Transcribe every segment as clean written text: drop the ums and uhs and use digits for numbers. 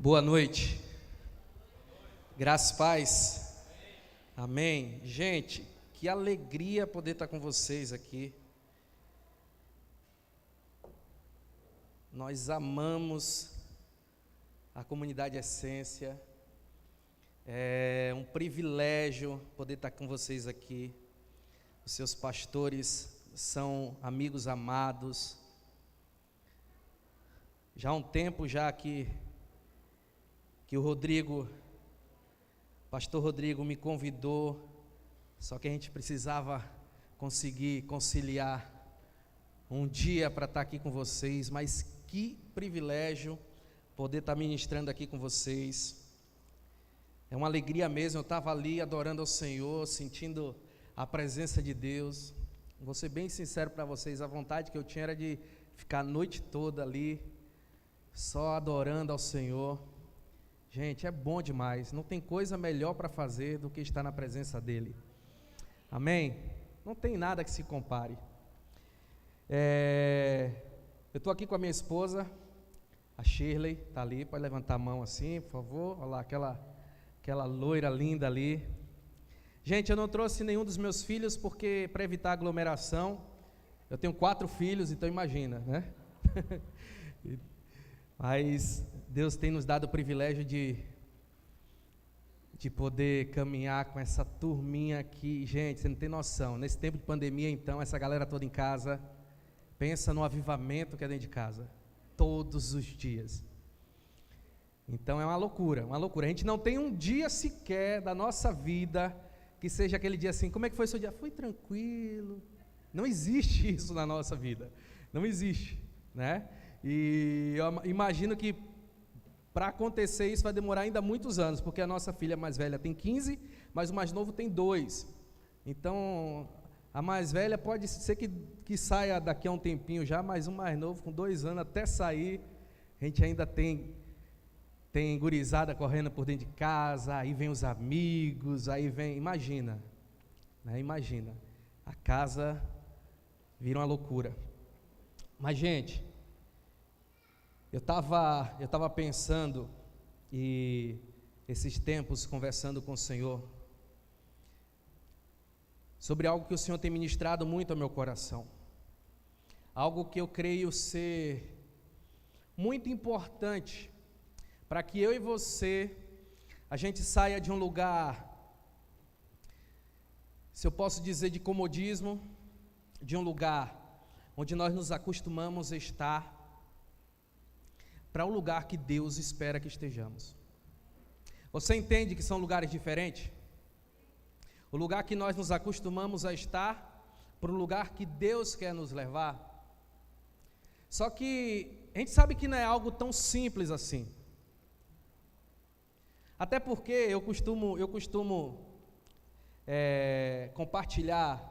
Boa noite, graças e paz, amém. Gente, que alegria poder estar com vocês aqui. Nós amamos a comunidade Essência, é um privilégio poder estar com vocês aqui. Os seus pastores são amigos amados. Já há um tempo já que o pastor Rodrigo me convidou, só que a gente precisava conseguir conciliar um dia para estar aqui com vocês, mas que privilégio poder estar ministrando aqui com vocês. É uma alegria mesmo, eu estava ali adorando ao Senhor, sentindo a presença de Deus. Vou ser bem sincero para vocês, a vontade que eu tinha era de ficar a noite toda ali, só adorando ao Senhor. Gente, é bom demais, não tem coisa melhor para fazer do que estar na presença dEle, amém? Não tem nada que se compare. Eu estou aqui com a minha esposa, a Shirley, está ali, pode levantar a mão assim, por favor, olha lá, aquela loira linda ali. Gente, eu não trouxe nenhum dos meus filhos, porque para evitar aglomeração, eu tenho 4 filhos, então imagina, né? Mas Deus tem nos dado o privilégio de poder caminhar com essa turminha aqui. Gente, você não tem noção, nesse tempo de pandemia então, essa galera toda em casa, pensa no avivamento que é dentro de casa, todos os dias. Então é uma loucura, a gente não tem um dia sequer da nossa vida que seja aquele dia assim, como é que foi o seu dia? Foi tranquilo. Não existe isso na nossa vida, não existe, né? E eu imagino que para acontecer isso vai demorar ainda muitos anos, porque a nossa filha mais velha tem 15, mas o mais novo tem 2. Então, a mais velha pode ser que saia daqui a um tempinho já, mas o mais novo com 2 anos até sair, a gente ainda tem gurizada correndo por dentro de casa, aí vem os amigos, aí vem, imagina, né? Imagina, a casa vira uma loucura. Mas, gente, eu estava pensando, e esses tempos conversando com o Senhor, sobre algo que o Senhor tem ministrado muito ao meu coração, algo que eu creio ser muito importante, para que eu e você, a gente saia de um lugar, se eu posso dizer, de comodismo, de um lugar onde nós nos acostumamos a estar, para o lugar que Deus espera que estejamos. Você entende que são lugares diferentes? O lugar que nós nos acostumamos a estar, para o lugar que Deus quer nos levar. Só que a gente sabe que não é algo tão simples assim. Até porque eu costumo compartilhar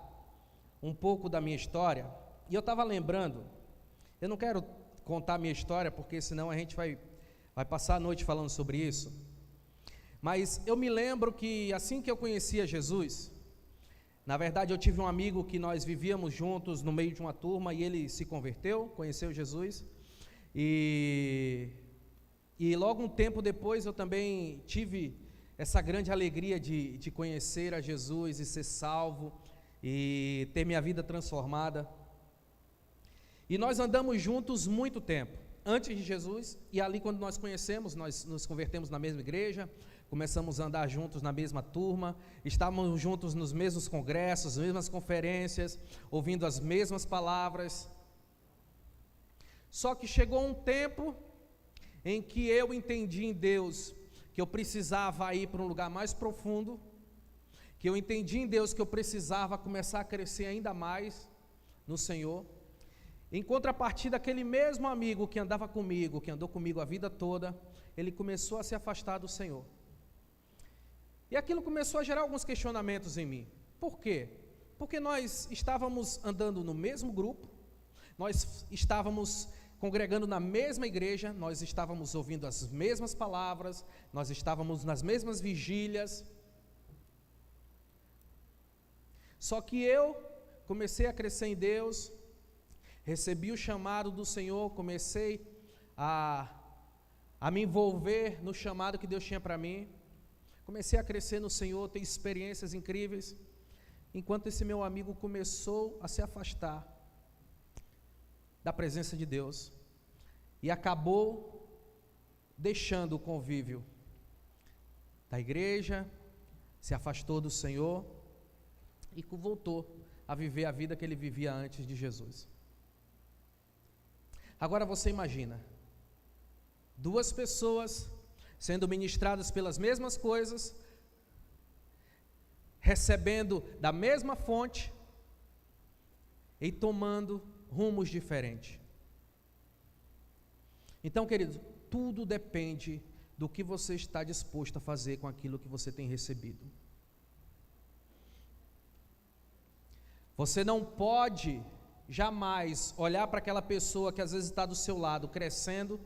um pouco da minha história, e eu estava lembrando, eu não quero contar a minha história, porque senão a gente vai passar a noite falando sobre isso, mas eu me lembro que assim que eu conhecia Jesus, na verdade eu tive um amigo que nós vivíamos juntos no meio de uma turma, e ele se converteu, conheceu Jesus, e logo um tempo depois eu também tive essa grande alegria de conhecer a Jesus e ser salvo, e ter minha vida transformada. E nós andamos juntos muito tempo, antes de Jesus, e ali quando nós conhecemos, nós nos convertemos na mesma igreja, começamos a andar juntos na mesma turma, estávamos juntos nos mesmos congressos, nas mesmas conferências, ouvindo as mesmas palavras. Só que chegou um tempo em que eu entendi em Deus que eu precisava ir para um lugar mais profundo, que eu entendi em Deus que eu precisava começar a crescer ainda mais no Senhor. Em contrapartida, aquele mesmo amigo que andava comigo, que andou comigo a vida toda, ele começou a se afastar do Senhor. E aquilo começou a gerar alguns questionamentos em mim. Por quê? Porque nós estávamos andando no mesmo grupo, nós estávamos congregando na mesma igreja, nós estávamos ouvindo as mesmas palavras, nós estávamos nas mesmas vigílias. Só que eu comecei a crescer em Deus, recebi o chamado do Senhor, comecei a a me envolver no chamado que Deus tinha para mim. Comecei a crescer no Senhor, ter experiências incríveis, enquanto esse meu amigo começou a se afastar da presença de Deus e acabou deixando o convívio da igreja, se afastou do Senhor e voltou a viver a vida que ele vivia antes de Jesus. Agora você imagina, duas pessoas sendo ministradas pelas mesmas coisas, recebendo da mesma fonte e tomando rumos diferentes. Então, querido, tudo depende do que você está disposto a fazer com aquilo que você tem recebido. Você não pode jamais olhar para aquela pessoa que às vezes está do seu lado crescendo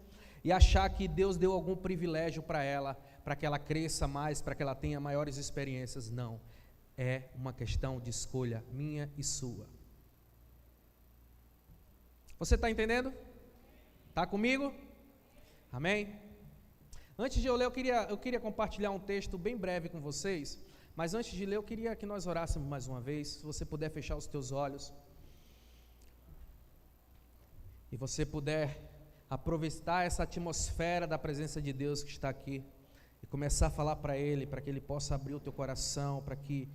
e achar que Deus deu algum privilégio para ela, para que ela cresça mais, para que ela tenha maiores experiências. Não, é uma questão de escolha minha e sua. Você está entendendo? Está comigo? Amém? Antes de eu ler, eu queria compartilhar um texto bem breve com vocês, mas antes de ler, eu queria que nós orássemos mais uma vez. Se você puder fechar os teus olhos e você puder aproveitar essa atmosfera da presença de Deus que está aqui e começar a falar para Ele, para que Ele possa abrir o teu coração, para que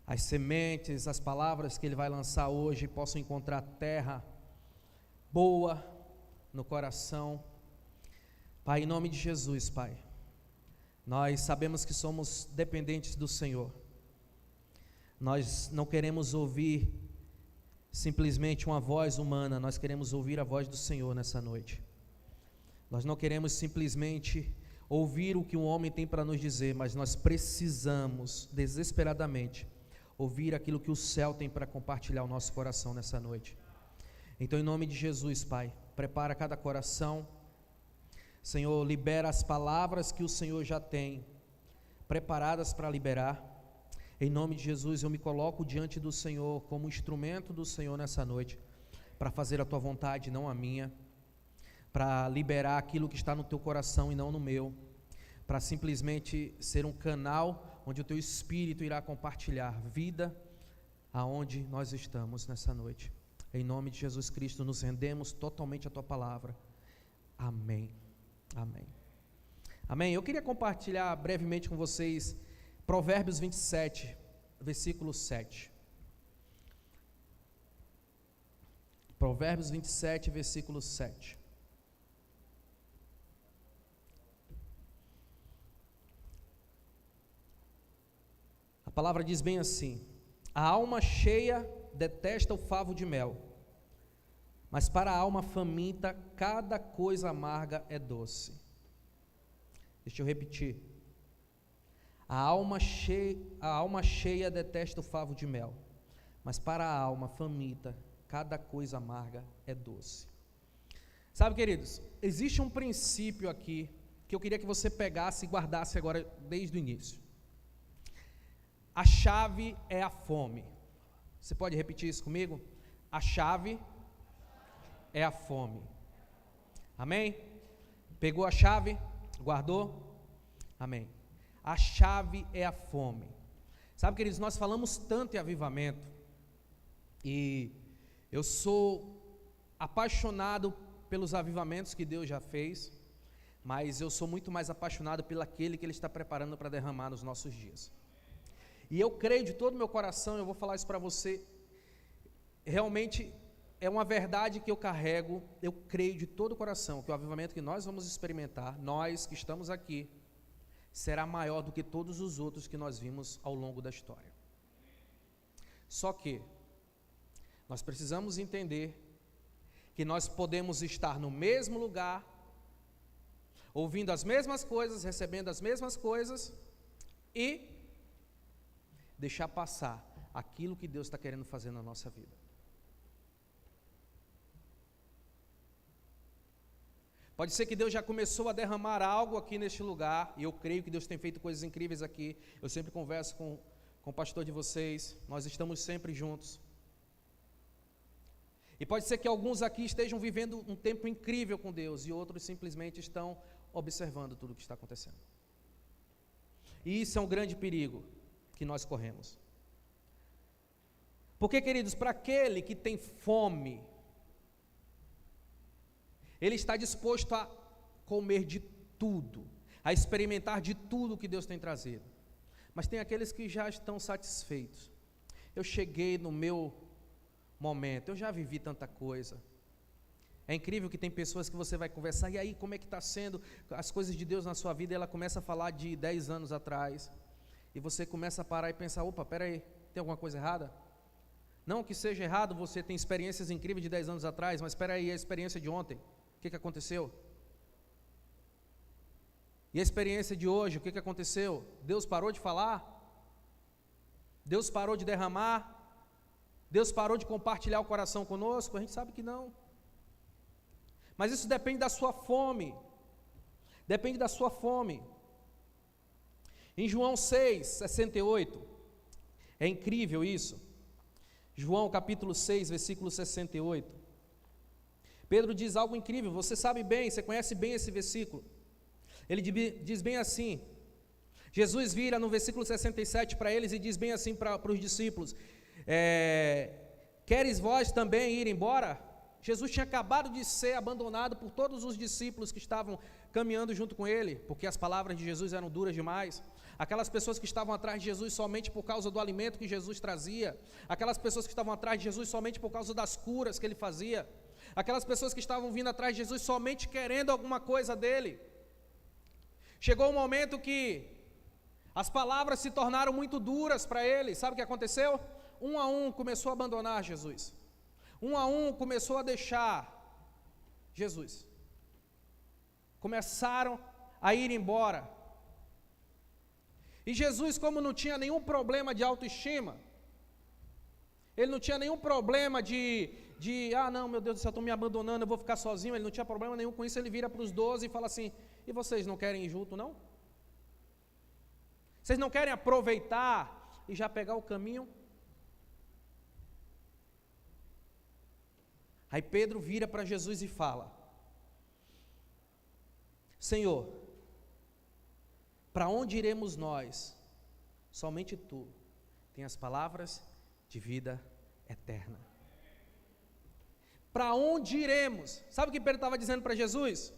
as sementes, as palavras que Ele vai lançar hoje possam encontrar terra boa no coração. Pai, em nome de Jesus, Pai, nós sabemos que somos dependentes do Senhor. Nós não queremos ouvir simplesmente uma voz humana, nós queremos ouvir a voz do Senhor nessa noite. Nós não queremos simplesmente ouvir o que um homem tem para nos dizer, mas nós precisamos desesperadamente ouvir aquilo que o céu tem para compartilhar ao nosso coração nessa noite. Então, em nome de Jesus, Pai, prepara cada coração. Senhor, libera as palavras que o Senhor já tem preparadas para liberar. Em nome de Jesus, eu me coloco diante do Senhor como instrumento do Senhor nessa noite, para fazer a tua vontade, não a minha, para liberar aquilo que está no teu coração e não no meu, para simplesmente ser um canal onde o teu Espírito irá compartilhar vida aonde nós estamos nessa noite. Em nome de Jesus Cristo, nos rendemos totalmente à tua palavra. Amém. Amém. Amém. Eu queria compartilhar brevemente com vocês Provérbios 27, versículo 7. Provérbios 27, versículo 7. A palavra diz bem assim: a alma cheia detesta o favo de mel, mas para a alma faminta cada coisa amarga é doce. Deixa eu repetir. A alma cheia detesta o favo de mel, mas para a alma faminta cada coisa amarga é doce. Sabe, queridos, existe um princípio aqui que eu queria que você pegasse e guardasse agora desde o início. A chave é a fome. Você pode repetir isso comigo? A chave é a fome. Amém? Pegou a chave? Guardou? Amém. A chave é a fome. Sabe, queridos, nós falamos tanto em avivamento, e eu sou apaixonado pelos avivamentos que Deus já fez, mas eu sou muito mais apaixonado pelo aquele que Ele está preparando para derramar nos nossos dias. E eu creio de todo o meu coração, eu vou falar isso para você, realmente é uma verdade que eu carrego, eu creio de todo o coração que o avivamento que nós vamos experimentar, nós que estamos aqui, será maior do que todos os outros que nós vimos ao longo da história. Só que nós precisamos entender que nós podemos estar no mesmo lugar, ouvindo as mesmas coisas, recebendo as mesmas coisas e deixar passar aquilo que Deus está querendo fazer na nossa vida. Pode ser que Deus já começou a derramar algo aqui neste lugar, e eu creio que Deus tem feito coisas incríveis aqui. Eu sempre converso com o pastor de vocês, nós estamos sempre juntos. E pode ser que alguns aqui estejam vivendo um tempo incrível com Deus e outros simplesmente estão observando tudo o que está acontecendo. E isso é um grande perigo que nós corremos. Porque, queridos, para aquele que tem fome, ele está disposto a comer de tudo, a experimentar de tudo que Deus tem trazido. Mas tem aqueles que já estão satisfeitos. Eu cheguei no meu momento, eu já vivi tanta coisa. É incrível que tem pessoas que você vai conversar, e aí, como é que está sendo as coisas de Deus na sua vida? E ela começa a falar de 10 anos atrás, e você começa a parar e pensar, opa, peraí, tem alguma coisa errada? Não que seja errado, você tem experiências incríveis de 10 anos atrás, mas espera aí, a experiência de ontem, o que aconteceu? E a experiência de hoje, o que aconteceu? Deus parou de falar? Deus parou de derramar? Deus parou de compartilhar o coração conosco? A gente sabe que não. Mas isso depende da sua fome. Depende da sua fome. Em João 6:68, é incrível isso. João capítulo 6, versículo 68. Pedro diz algo incrível, você sabe bem, você conhece bem esse versículo. Ele diz bem assim, Jesus vira no versículo 67 para eles e diz bem assim para os discípulos, queres vós também ir embora? Jesus tinha acabado de ser abandonado por todos os discípulos que estavam caminhando junto com ele, porque as palavras de Jesus eram duras demais. Aquelas pessoas que estavam atrás de Jesus somente por causa do alimento que Jesus trazia, aquelas pessoas que estavam atrás de Jesus somente por causa das curas que ele fazia, aquelas pessoas que estavam vindo atrás de Jesus somente querendo alguma coisa dele. Chegou um momento que as palavras se tornaram muito duras para ele. Sabe o que aconteceu? Um a um começou a abandonar Jesus. Um a um começou a deixar Jesus. Começaram a ir embora. E Jesus, como não tinha nenhum problema de autoestima, ele não tinha nenhum problema não, meu Deus do céu, estão me abandonando, eu vou ficar sozinho. Ele não tinha problema nenhum com isso. Ele vira para os 12 e fala assim, e vocês não querem ir junto, não? Vocês não querem aproveitar e já pegar o caminho? Aí Pedro vira para Jesus e fala, Senhor, para onde iremos nós? Somente Tu tem as palavras de vida eterna. Para onde iremos? Sabe o que Pedro estava dizendo para Jesus?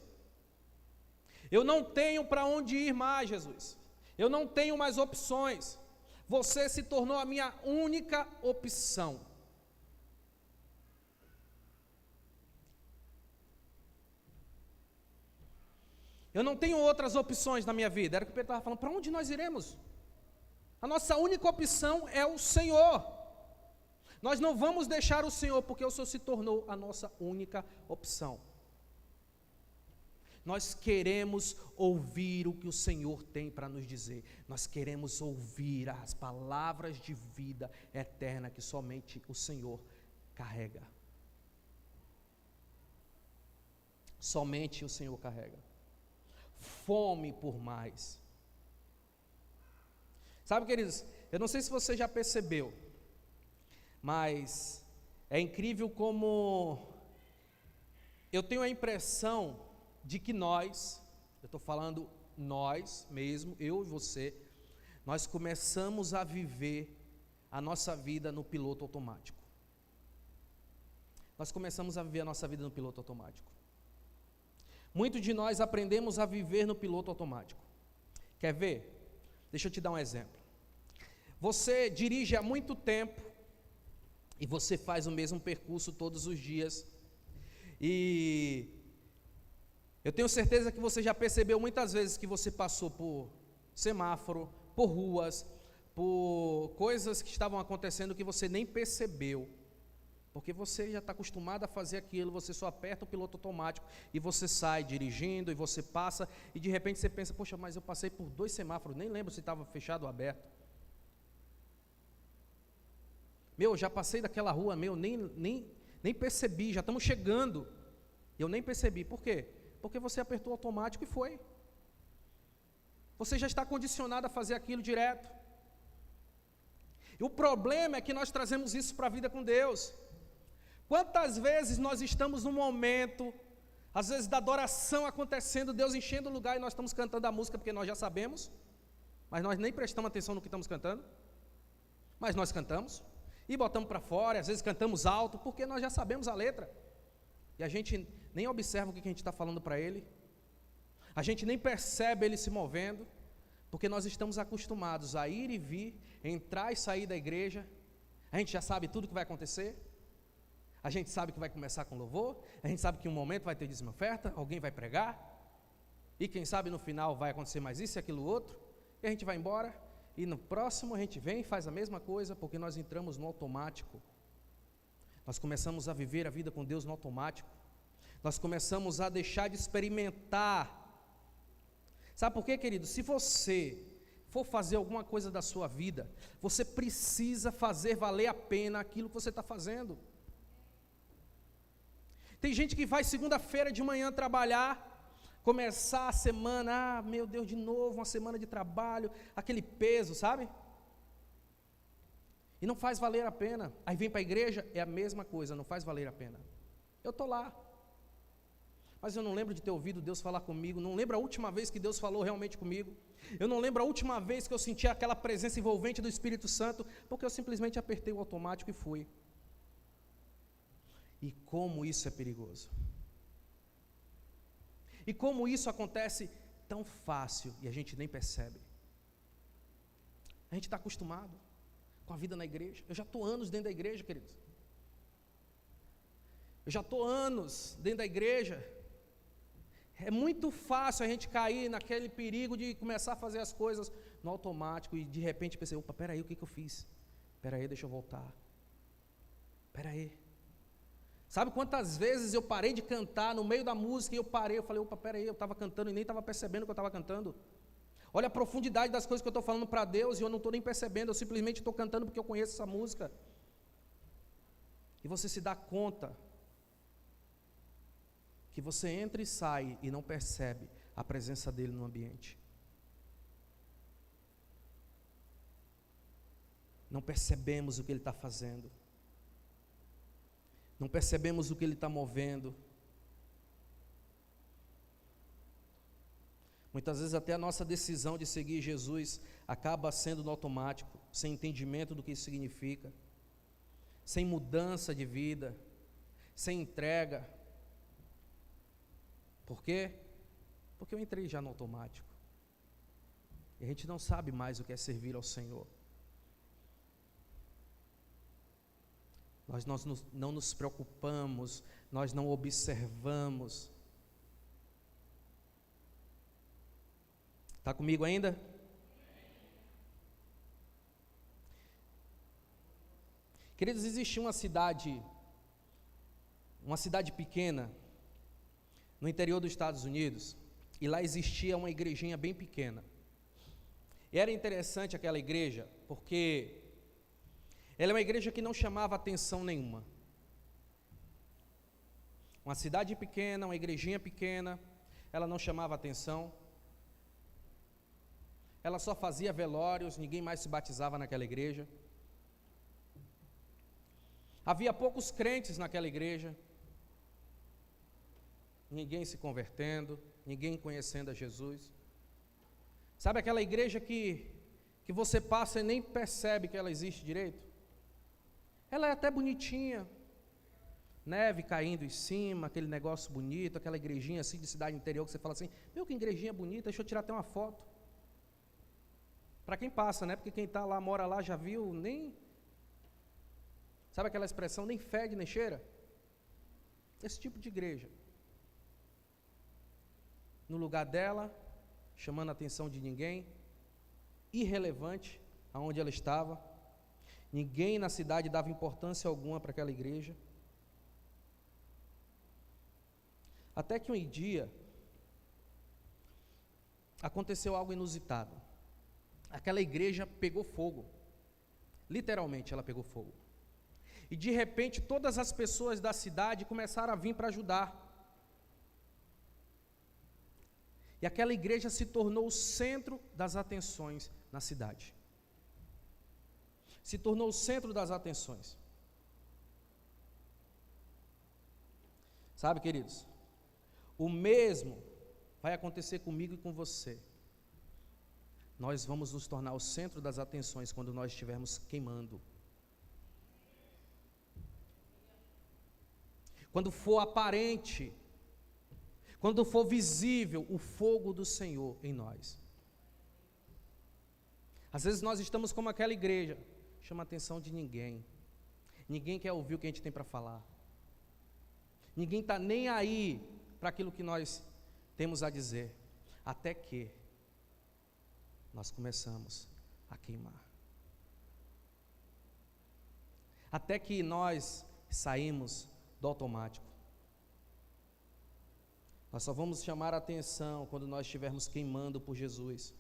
Eu não tenho para onde ir mais, Jesus. Eu não tenho mais opções. Você se tornou a minha única opção. Eu não tenho outras opções na minha vida. Era o que Pedro estava falando. Para onde nós iremos? A nossa única opção é o Senhor. Nós não vamos deixar o Senhor, porque o Senhor se tornou a nossa única opção. Nós queremos ouvir o que o Senhor tem para nos dizer. Nós queremos ouvir as palavras de vida eterna que somente o Senhor carrega. Somente o Senhor carrega. Fome por mais. Sabe, queridos, eu não sei se você já percebeu, mas é incrível como eu tenho a impressão de que nós, eu estou falando nós mesmo, eu e você, nós começamos a viver a nossa vida no piloto automático. Nós começamos a viver a nossa vida no piloto automático. Muitos de nós aprendemos a viver no piloto automático. Quer ver? Deixa eu te dar um exemplo. Você dirige há muito tempo e você faz o mesmo percurso todos os dias. E eu tenho certeza que você já percebeu muitas vezes que você passou por semáforo, por ruas, por coisas que estavam acontecendo que você nem percebeu. Porque você já está acostumado a fazer aquilo, você só aperta o piloto automático e você sai dirigindo e você passa e de repente você pensa, poxa, mas eu passei por 2 semáforos, nem lembro se estava fechado ou aberto. Já passei daquela rua, nem percebi, já estamos chegando. Eu nem percebi, por quê? Porque você apertou o automático e foi. Você já está condicionado a fazer aquilo direto. E o problema é que nós trazemos isso para a vida com Deus. Quantas vezes nós estamos num momento, às vezes da adoração acontecendo, Deus enchendo o lugar e nós estamos cantando a música porque nós já sabemos, mas nós nem prestamos atenção no que estamos cantando, mas nós cantamos e botamos para fora, às vezes cantamos alto porque nós já sabemos a letra e a gente nem observa o que a gente está falando para Ele, a gente nem percebe Ele se movendo, porque nós estamos acostumados a ir e vir, entrar e sair da igreja, a gente já sabe tudo o que vai acontecer, a gente sabe que vai começar com louvor, a gente sabe que em um momento vai ter dízimo e oferta, alguém vai pregar, e quem sabe no final vai acontecer mais isso e aquilo outro, e a gente vai embora, e no próximo a gente vem e faz a mesma coisa, porque nós entramos no automático, nós começamos a viver a vida com Deus no automático, nós começamos a deixar de experimentar. Sabe por quê, querido? Se você for fazer alguma coisa da sua vida, você precisa fazer valer a pena aquilo que você está fazendo. Tem gente que vai segunda-feira de manhã trabalhar, começar a semana, meu Deus, de novo, uma semana de trabalho, aquele peso, sabe? E não faz valer a pena. Aí vem para a igreja, é a mesma coisa, não faz valer a pena. Eu estou lá, mas eu não lembro de ter ouvido Deus falar comigo, não lembro a última vez que Deus falou realmente comigo, eu não lembro a última vez que eu senti aquela presença envolvente do Espírito Santo, porque eu simplesmente apertei o automático e fui. E como isso é perigoso. E como isso acontece tão fácil e a gente nem percebe. A gente está acostumado com a vida na igreja. Eu já estou anos dentro da igreja, queridos. Eu já estou anos dentro da igreja. É muito fácil a gente cair naquele perigo de começar a fazer as coisas no automático e de repente pensar, opa, peraí, o que eu fiz? Peraí, deixa eu voltar. Peraí. Sabe quantas vezes eu parei de cantar no meio da música e eu parei, eu falei, opa, peraí, eu estava cantando e nem estava percebendo que eu estava cantando. Olha a profundidade das coisas que eu estou falando para Deus e eu não estou nem percebendo, eu simplesmente estou cantando porque eu conheço essa música. E você se dá conta que você entra e sai e não percebe a presença dele no ambiente. Não percebemos o que ele está fazendo. Não percebemos o que ele está movendo. Muitas vezes até a nossa decisão de seguir Jesus acaba sendo no automático, sem entendimento do que isso significa, sem mudança de vida, sem entrega. Por quê? Porque eu entrei já no automático. E a gente não sabe mais o que é servir ao Senhor. Nós não nos preocupamos, nós não observamos. Está comigo ainda? Queridos, existe uma cidade pequena, no interior dos Estados Unidos, e lá existia uma igrejinha bem pequena. E era interessante aquela igreja, porque ela é uma igreja que não chamava atenção nenhuma. Uma cidade pequena, uma igrejinha pequena, ela não chamava atenção. Ela só fazia velórios, ninguém mais se batizava naquela igreja. Havia poucos crentes naquela igreja. Ninguém se convertendo, ninguém conhecendo a Jesus. Sabe aquela igreja que você passa e nem percebe que ela existe direito? Ela é até bonitinha, neve caindo em cima, aquele negócio bonito, aquela igrejinha assim de cidade interior que você fala assim, meu, que igrejinha bonita, deixa eu tirar até uma foto. Para quem passa, né? Porque quem está lá, mora lá, já viu, nem... Sabe aquela expressão, nem fede, nem cheira? Esse tipo de igreja. No lugar dela, chamando a atenção de ninguém, irrelevante aonde ela estava, ninguém na cidade dava importância alguma para aquela igreja, até que um dia, aconteceu algo inusitado, aquela igreja pegou fogo, literalmente ela pegou fogo, e de repente todas as pessoas da cidade começaram a vir para ajudar, e aquela igreja se tornou o centro das atenções na cidade. Se tornou o centro das atenções. Sabe, queridos, o mesmo vai acontecer comigo e com você. Nós vamos nos tornar o centro das atenções quando nós estivermos queimando. Quando for aparente, quando for visível o fogo do Senhor em nós. Às vezes nós estamos como aquela igreja, chama a atenção de ninguém. Ninguém quer ouvir o que a gente tem para falar. Ninguém está nem aí para aquilo que nós temos a dizer. Até que nós começamos a queimar. Até que nós saímos do automático. Nós só vamos chamar a atenção quando nós estivermos queimando por Jesus.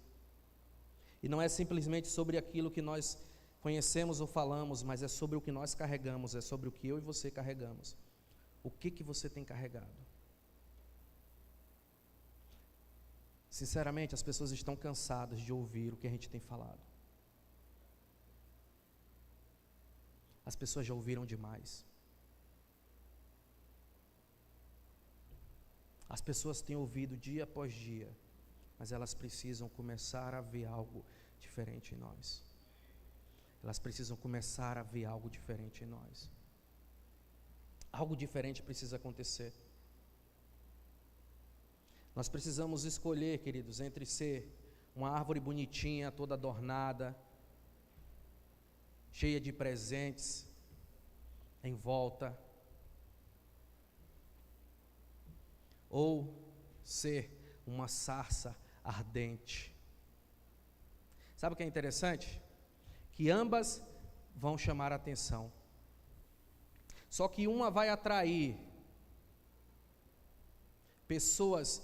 E não é simplesmente sobre aquilo que nós conhecemos ou falamos, mas é sobre o que nós carregamos, é sobre o que eu e você carregamos. O que você tem carregado? Sinceramente, as pessoas estão cansadas de ouvir o que a gente tem falado. As pessoas já ouviram demais. As pessoas têm ouvido dia após dia, mas elas precisam começar a ver algo diferente em nós. Elas precisam começar a ver algo diferente em nós. Algo diferente precisa acontecer. Nós precisamos escolher, queridos, entre ser uma árvore bonitinha, toda adornada, cheia de presentes em volta, ou ser uma sarça ardente. Sabe o que é interessante? Que ambas vão chamar a atenção. Só que uma vai atrair pessoas,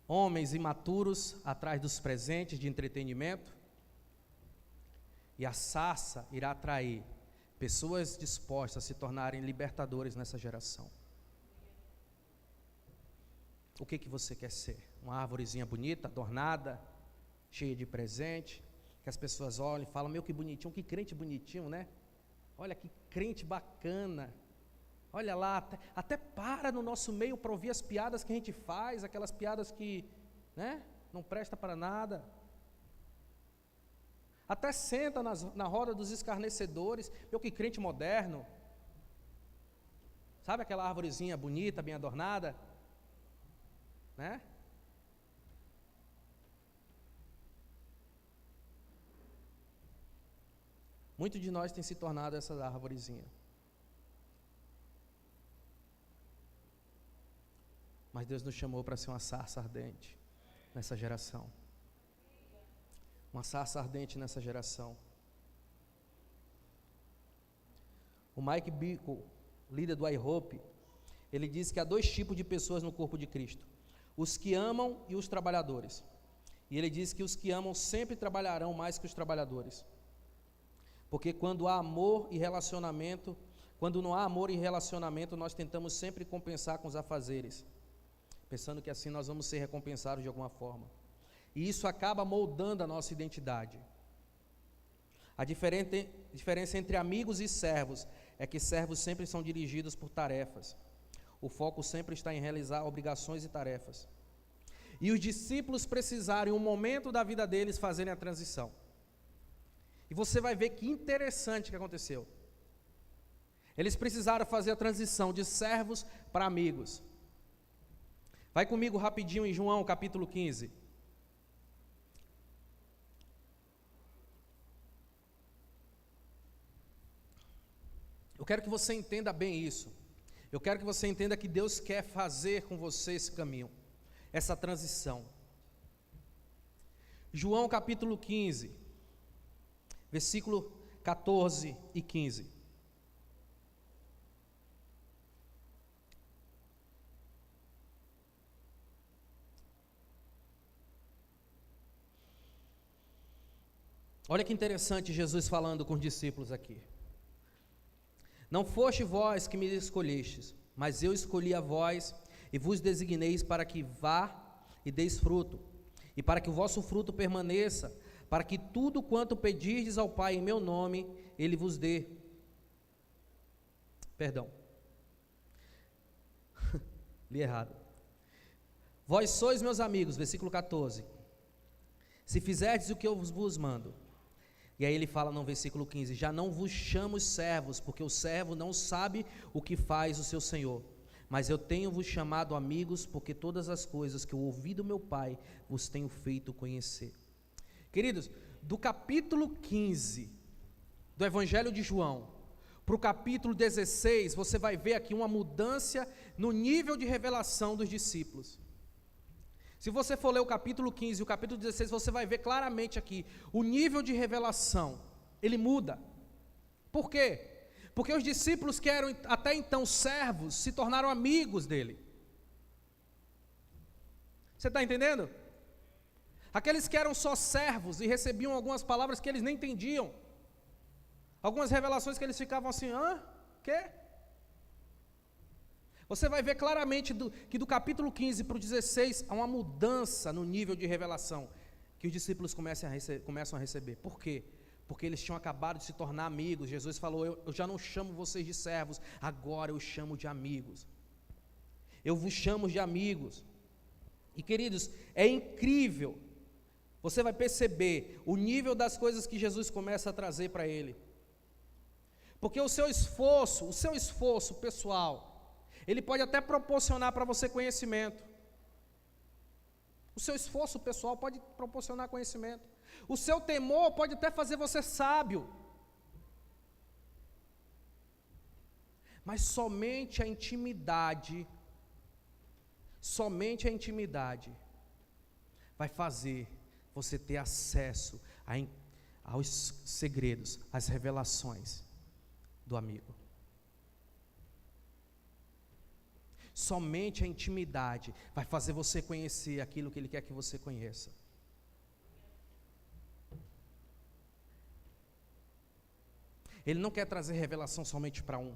homens imaturos, atrás dos presentes de entretenimento, e a sarça irá atrair pessoas dispostas a se tornarem libertadores nessa geração. O que você quer ser? Uma árvorezinha bonita, adornada, cheia de presente, que as pessoas olhem e falam, meu, que bonitinho, que crente bonitinho, né? Olha que crente bacana. Olha lá, até para no nosso meio para ouvir as piadas que a gente faz, aquelas piadas que, né, não presta para nada. Até senta na roda dos escarnecedores, meu, que crente moderno. Sabe aquela árvorezinha bonita, bem adornada? Né? Muito de nós tem se tornado essa árvorezinha. Mas Deus nos chamou para ser uma sarça ardente nessa geração. Uma sarça ardente nessa geração. O Mike Bickle, líder do iHope, ele diz que há dois tipos de pessoas no corpo de Cristo: os que amam e os trabalhadores. E ele diz que os que amam sempre trabalharão mais que os trabalhadores. Porque quando há amor e relacionamento, quando não há amor e relacionamento, nós tentamos sempre compensar com os afazeres, pensando que assim nós vamos ser recompensados de alguma forma. E isso acaba moldando a nossa identidade. A diferença entre amigos e servos é que servos sempre são dirigidos por tarefas. O foco sempre está em realizar obrigações e tarefas. E os discípulos precisaram, em um momento da vida deles, fazerem a transição. E você vai ver que interessante que aconteceu. Eles precisaram fazer a transição de servos para amigos. Vai comigo rapidinho em João capítulo 15. Eu quero que você entenda bem isso. Eu quero que você entenda que Deus quer fazer com você esse caminho, essa transição. João capítulo 15, versículo 14 e 15. Olha que interessante Jesus falando com os discípulos aqui. Não foste vós que me escolhestes, mas eu escolhi a vós e vos designeis para que vá e deis fruto, e para que o vosso fruto permaneça, para que tudo quanto pedirdes ao Pai em meu nome, Ele vos dê. Perdão. Li errado. Vós sois meus amigos, versículo 14, se fizerdes o que eu vos mando. E aí ele fala no versículo 15: já não vos chamo servos, porque o servo não sabe o que faz o seu senhor, mas eu tenho-vos chamado amigos, porque todas as coisas que eu ouvi do meu Pai vos tenho feito conhecer. Queridos, do capítulo 15 do Evangelho de João para o capítulo 16, você vai ver aqui uma mudança no nível de revelação dos discípulos. Se você for ler o capítulo 15 e o capítulo 16, você vai ver claramente aqui, o nível de revelação, ele muda. Por quê? Porque os discípulos que eram até então servos, se tornaram amigos dele. Você está entendendo? Aqueles que eram só servos e recebiam algumas palavras que eles nem entendiam, algumas revelações que eles ficavam assim, quê? Você vai ver claramente que do capítulo 15 para o 16, há uma mudança no nível de revelação que os discípulos começam a receber. Por quê? Porque eles tinham acabado de se tornar amigos. Jesus falou, eu já não chamo vocês de servos, agora eu chamo de amigos. Eu vos chamo de amigos. E queridos, é incrível, você vai perceber o nível das coisas que Jesus começa a trazer para ele. Porque o seu esforço pessoal, ele pode até proporcionar para você conhecimento. O seu esforço pessoal pode proporcionar conhecimento. O seu temor pode até fazer você sábio. Mas somente a intimidade vai fazer você ter acesso aos segredos, às revelações do amigo. Somente a intimidade vai fazer você conhecer aquilo que Ele quer que você conheça. Ele não quer trazer revelação somente para um.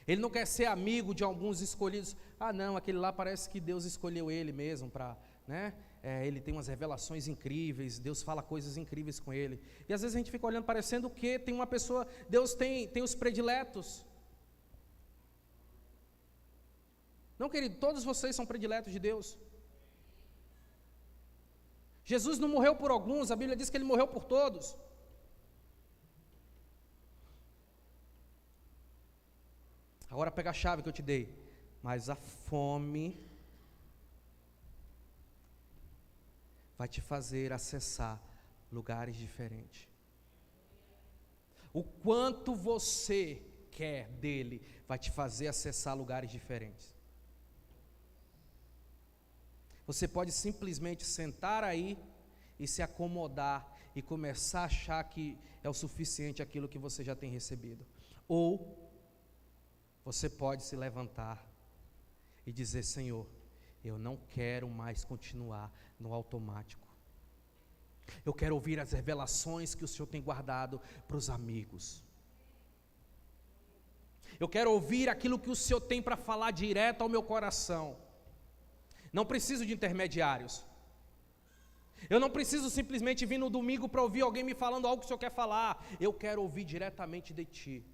Ele não quer ser amigo de alguns escolhidos. Não, aquele lá parece que Deus escolheu ele mesmo para, ele tem umas revelações incríveis, Deus fala coisas incríveis com ele. E às vezes a gente fica olhando parecendo que tem uma pessoa, Deus tem os prediletos. Não, querido, todos vocês são prediletos de Deus. Jesus não morreu por alguns, a Bíblia diz que Ele morreu por todos. Agora pega a chave que eu te dei. Mas a fome vai te fazer acessar lugares diferentes. O quanto você quer dele vai te fazer acessar lugares diferentes. Você pode simplesmente sentar aí e se acomodar e começar a achar que é o suficiente aquilo que você já tem recebido. Ou você pode se levantar e dizer: Senhor, eu não quero mais continuar no automático. Eu quero ouvir as revelações que o Senhor tem guardado para os amigos. Eu quero ouvir aquilo que o Senhor tem para falar direto ao meu coração. Não preciso de intermediários. Eu não preciso simplesmente vir no domingo para ouvir alguém me falando algo que o Senhor quer falar. Eu quero ouvir diretamente de Ti.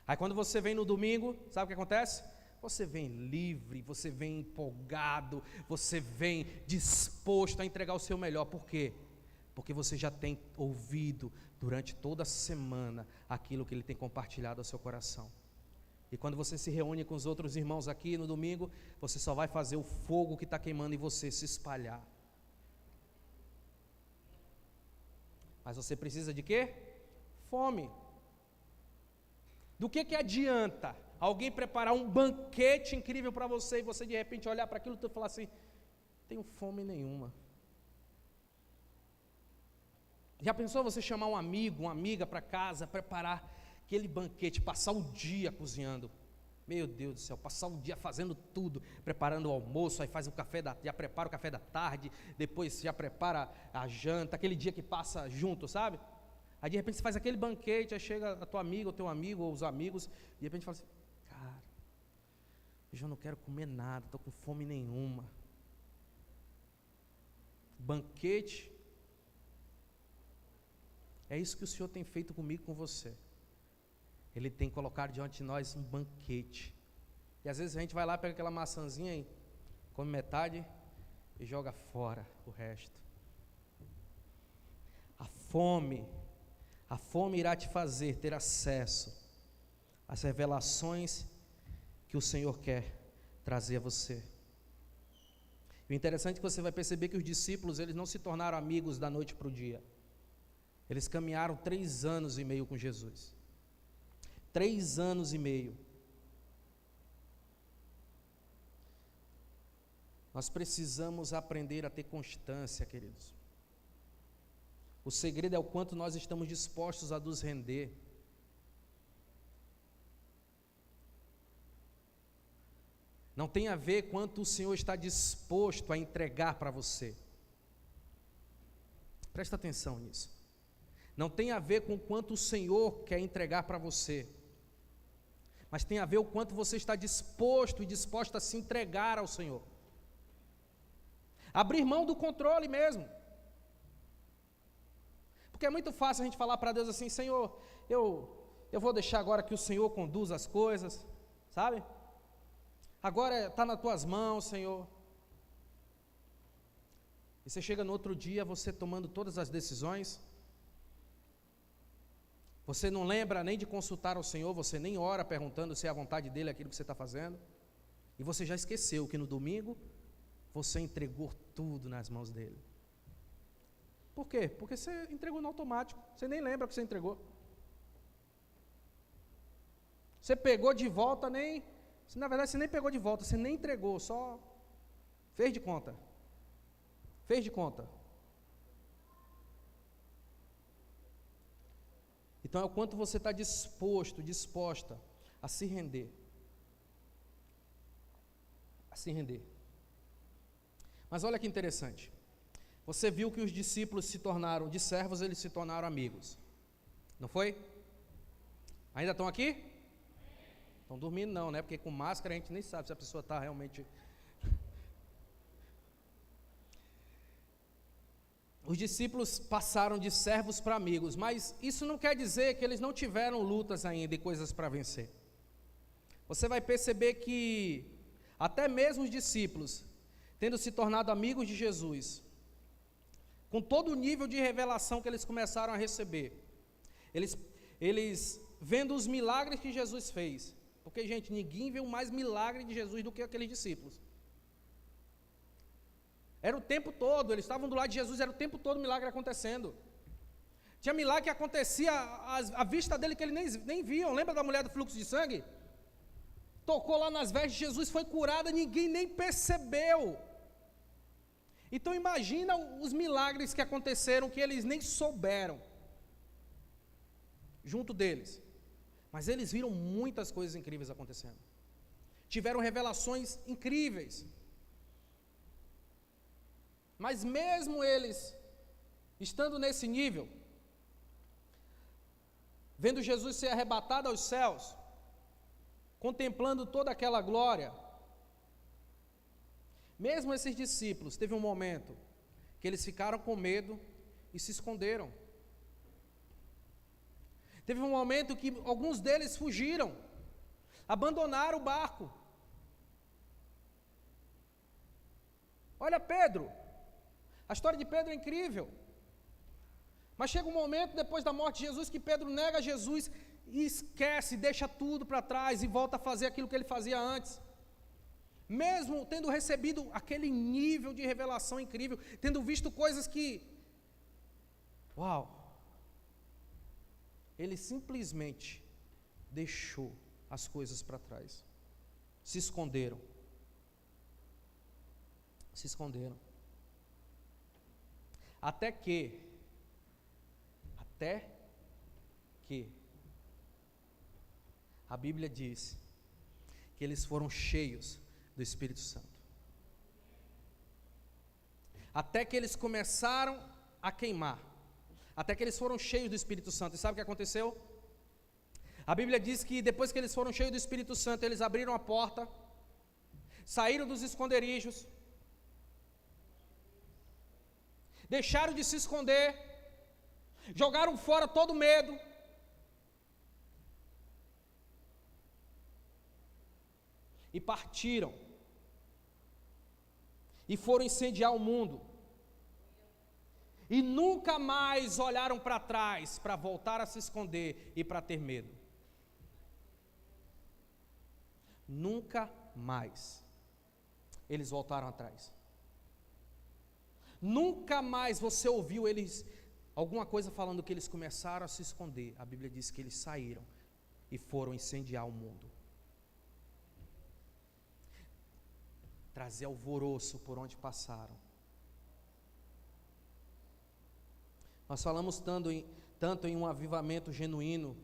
Aí quando você vem no domingo, sabe o que acontece? Você vem livre, você vem empolgado, você vem disposto a entregar o seu melhor. Por quê? Porque você já tem ouvido durante toda a semana aquilo que Ele tem compartilhado ao seu coração. E quando você se reúne com os outros irmãos aqui no domingo, você só vai fazer o fogo que está queimando em você se espalhar. Mas você precisa de quê? Fome. Do que adianta alguém preparar um banquete incrível para você e você de repente olhar para aquilo e falar assim: tenho fome nenhuma. Já pensou você chamar um amigo, uma amiga para casa, preparar aquele banquete, passar o dia cozinhando? Meu Deus do céu, passar o dia fazendo tudo, preparando o almoço, aí faz o café já prepara o café da tarde, depois já prepara a janta, aquele dia que passa junto, sabe? Aí de repente você faz aquele banquete, aí chega a tua amiga, o teu amigo, ou os amigos, de repente fala assim: cara, hoje eu não quero comer nada, estou com fome nenhuma. Banquete, é isso que o Senhor tem feito comigo, com você. Ele tem colocado diante de nós um banquete. E às vezes a gente vai lá, pega aquela maçãzinha e come metade e joga fora o resto. A fome irá te fazer ter acesso às revelações que o Senhor quer trazer a você. E o interessante é que você vai perceber que os discípulos, eles não se tornaram amigos da noite para o dia. Eles caminharam 3 anos e meio com Jesus. 3 anos e meio. Nós precisamos aprender a ter constância, queridos. O segredo é o quanto nós estamos dispostos a nos render. Não tem a ver quanto o Senhor está disposto a entregar para você. Presta atenção nisso. Não tem a ver com o quanto o Senhor quer entregar para você, mas tem a ver o quanto você está disposto e disposta a se entregar ao Senhor. Abrir mão do controle mesmo. Porque é muito fácil a gente falar para Deus assim: Senhor, eu vou deixar agora que o Senhor conduza as coisas, sabe? Agora está nas tuas mãos, Senhor. E você chega no outro dia, você tomando todas as decisões, você não lembra nem de consultar ao Senhor, você nem ora perguntando se é a vontade dEle aquilo que você está fazendo, e você já esqueceu que no domingo você entregou tudo nas mãos dEle. Por quê? Porque você entregou no automático, você nem lembra que você entregou. Você pegou de volta, na verdade você nem pegou de volta, você nem entregou, só fez de conta. Fez de conta. Então é o quanto você está disposta a se render. A se render. Mas olha que interessante. Você viu que os discípulos se tornaram, de servos eles se tornaram amigos. Não foi? Ainda estão aqui? Estão dormindo não, né? Porque com máscara a gente nem sabe se a pessoa está realmente... Os discípulos passaram de servos para amigos, mas isso não quer dizer que eles não tiveram lutas ainda e coisas para vencer. Você vai perceber que até mesmo os discípulos, tendo se tornado amigos de Jesus, com todo o nível de revelação que eles começaram a receber, eles vendo os milagres que Jesus fez, porque, gente, ninguém viu mais milagre de Jesus do que aqueles discípulos. Era o tempo todo, eles estavam do lado de Jesus, era o tempo todo milagre acontecendo. Tinha milagre que acontecia à vista dele que eles nem viam. Lembra da mulher do fluxo de sangue? Tocou lá nas vestes de Jesus, foi curada, ninguém nem percebeu. Então imagina os milagres que aconteceram, que eles nem souberam, junto deles. Mas eles viram muitas coisas incríveis acontecendo. Tiveram revelações incríveis. Mas mesmo eles, estando nesse nível, vendo Jesus ser arrebatado aos céus, contemplando toda aquela glória, mesmo esses discípulos, teve um momento que eles ficaram com medo e se esconderam. Teve um momento que alguns deles fugiram, abandonaram o barco. Olha Pedro. A história de Pedro é incrível, mas chega um momento depois da morte de Jesus que Pedro nega Jesus e esquece, deixa tudo para trás e volta a fazer aquilo que ele fazia antes, mesmo tendo recebido aquele nível de revelação incrível, tendo visto coisas que, uau, ele simplesmente deixou as coisas para trás, se esconderam. Até que a Bíblia diz que eles foram cheios do Espírito Santo. Até que eles começaram a queimar. Até que eles foram cheios do Espírito Santo. E sabe o que aconteceu? A Bíblia diz que depois que eles foram cheios do Espírito Santo, eles abriram a porta, saíram dos esconderijos, deixaram de se esconder, jogaram fora todo medo, e partiram, e foram incendiar o mundo, e nunca mais olharam para trás, para voltar a se esconder e para ter medo. Nunca mais eles voltaram atrás. Nunca mais você ouviu eles, alguma coisa falando que eles começaram a se esconder. A Bíblia diz que eles saíram e foram incendiar o mundo, trazer alvoroço por onde passaram. Nós falamos tanto em um avivamento genuíno,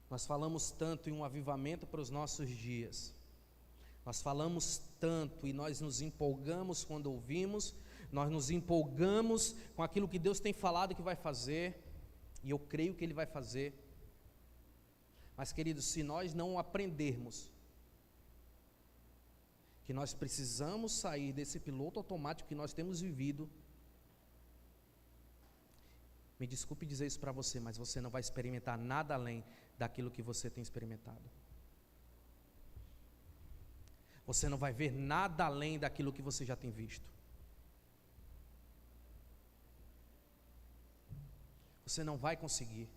nós falamos tanto em um avivamento para os nossos dias, nós falamos tanto e nós nos empolgamos quando ouvimos, nós nos empolgamos com aquilo que Deus tem falado que vai fazer, e eu creio que Ele vai fazer. Mas, queridos, se nós não aprendermos que nós precisamos sair desse piloto automático que nós temos vivido, me desculpe dizer isso para você, mas você não vai experimentar nada além daquilo que você tem experimentado. Você não vai ver nada além daquilo que você já tem visto. Você não vai conseguir.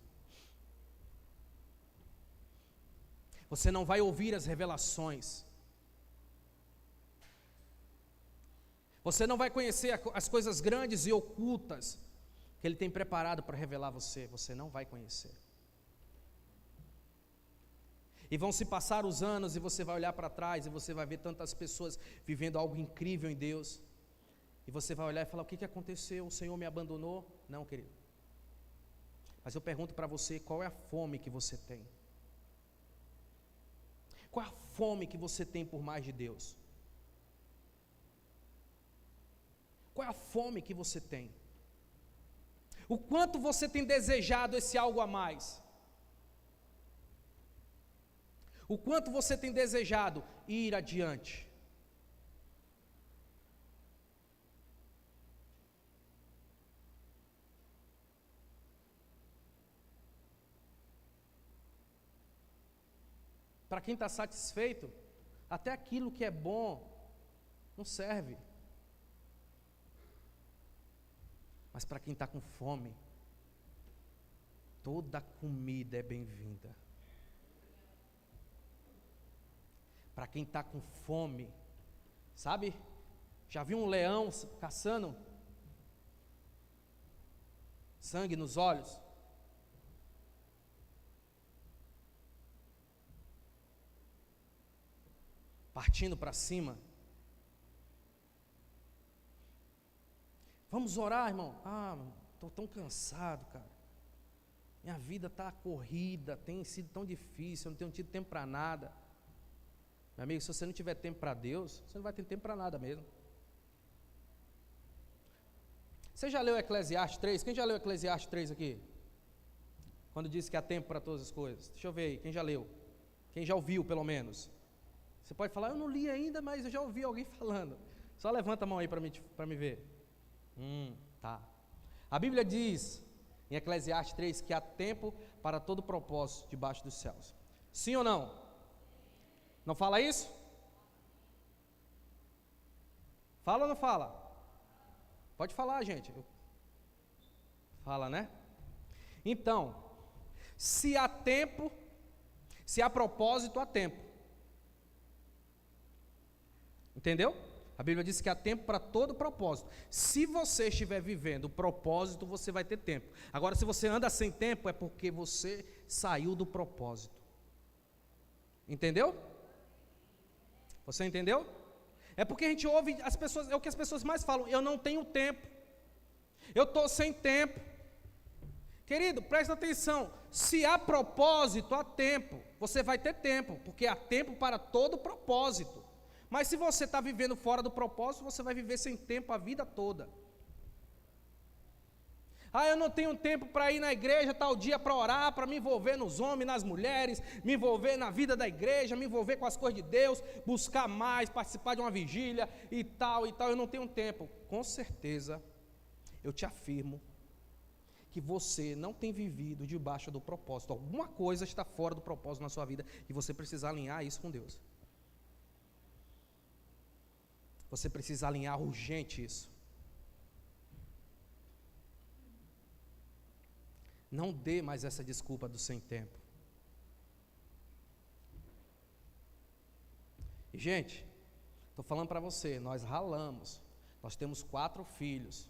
Você não vai ouvir as revelações. Você não vai conhecer as coisas grandes e ocultas que Ele tem preparado para revelar a você. Você não vai conhecer. E vão se passar os anos e você vai olhar para trás e você vai ver tantas pessoas vivendo algo incrível em Deus. E você vai olhar e falar: o que aconteceu? O Senhor me abandonou? Não, querido. Mas eu pergunto para você, qual é a fome que você tem? Qual é a fome que você tem por mais de Deus? Qual é a fome que você tem? O quanto você tem desejado esse algo a mais? O quanto você tem desejado ir adiante? Para quem está satisfeito, até aquilo que é bom não serve. Mas para quem está com fome, toda comida é bem-vinda. Para quem está com fome, sabe? Já viu um leão caçando? Sangue nos olhos? Partindo para cima. Vamos orar, irmão? Estou tão cansado, cara. Minha vida está corrida, tem sido tão difícil, eu não tenho tido tempo para nada. Meu amigo, se você não tiver tempo para Deus, você não vai ter tempo para nada mesmo. Você já leu Eclesiastes 3? Quem já leu Eclesiastes 3 aqui? Quando diz que há tempo para todas as coisas. Deixa eu ver aí, quem já leu? Quem já ouviu, pelo menos? Você pode falar: eu não li ainda, mas eu já ouvi alguém falando. Só levanta a mão aí para me ver. Tá. A Bíblia diz em Eclesiastes 3 que há tempo para todo propósito debaixo dos céus. Sim ou não? Não fala isso? Fala ou não fala? Pode falar, gente. Fala, né? Então, se há tempo, se há propósito, há tempo. Entendeu? A Bíblia diz que há tempo para todo propósito. Se você estiver vivendo o propósito, você vai ter tempo. Agora, se você anda sem tempo, é porque você saiu do propósito. Entendeu? Você entendeu? É porque a gente ouve as pessoas, é o que as pessoas mais falam: eu não tenho tempo, eu estou sem tempo. Querido, presta atenção, se há propósito, há tempo, você vai ter tempo, porque há tempo para todo propósito. Mas se você está vivendo fora do propósito, você vai viver sem tempo a vida toda. Eu não tenho tempo para ir na igreja tal dia para orar, para me envolver nos homens, nas mulheres, me envolver na vida da igreja, me envolver com as coisas de Deus, buscar mais, participar de uma vigília e tal, eu não tenho tempo. Com certeza, eu te afirmo que você não tem vivido debaixo do propósito. Alguma coisa está fora do propósito na sua vida e você precisa alinhar isso com Deus. Você precisa alinhar urgente isso. Não dê mais essa desculpa do sem tempo. E, gente, estou falando para você, nós ralamos. Nós temos 4 filhos.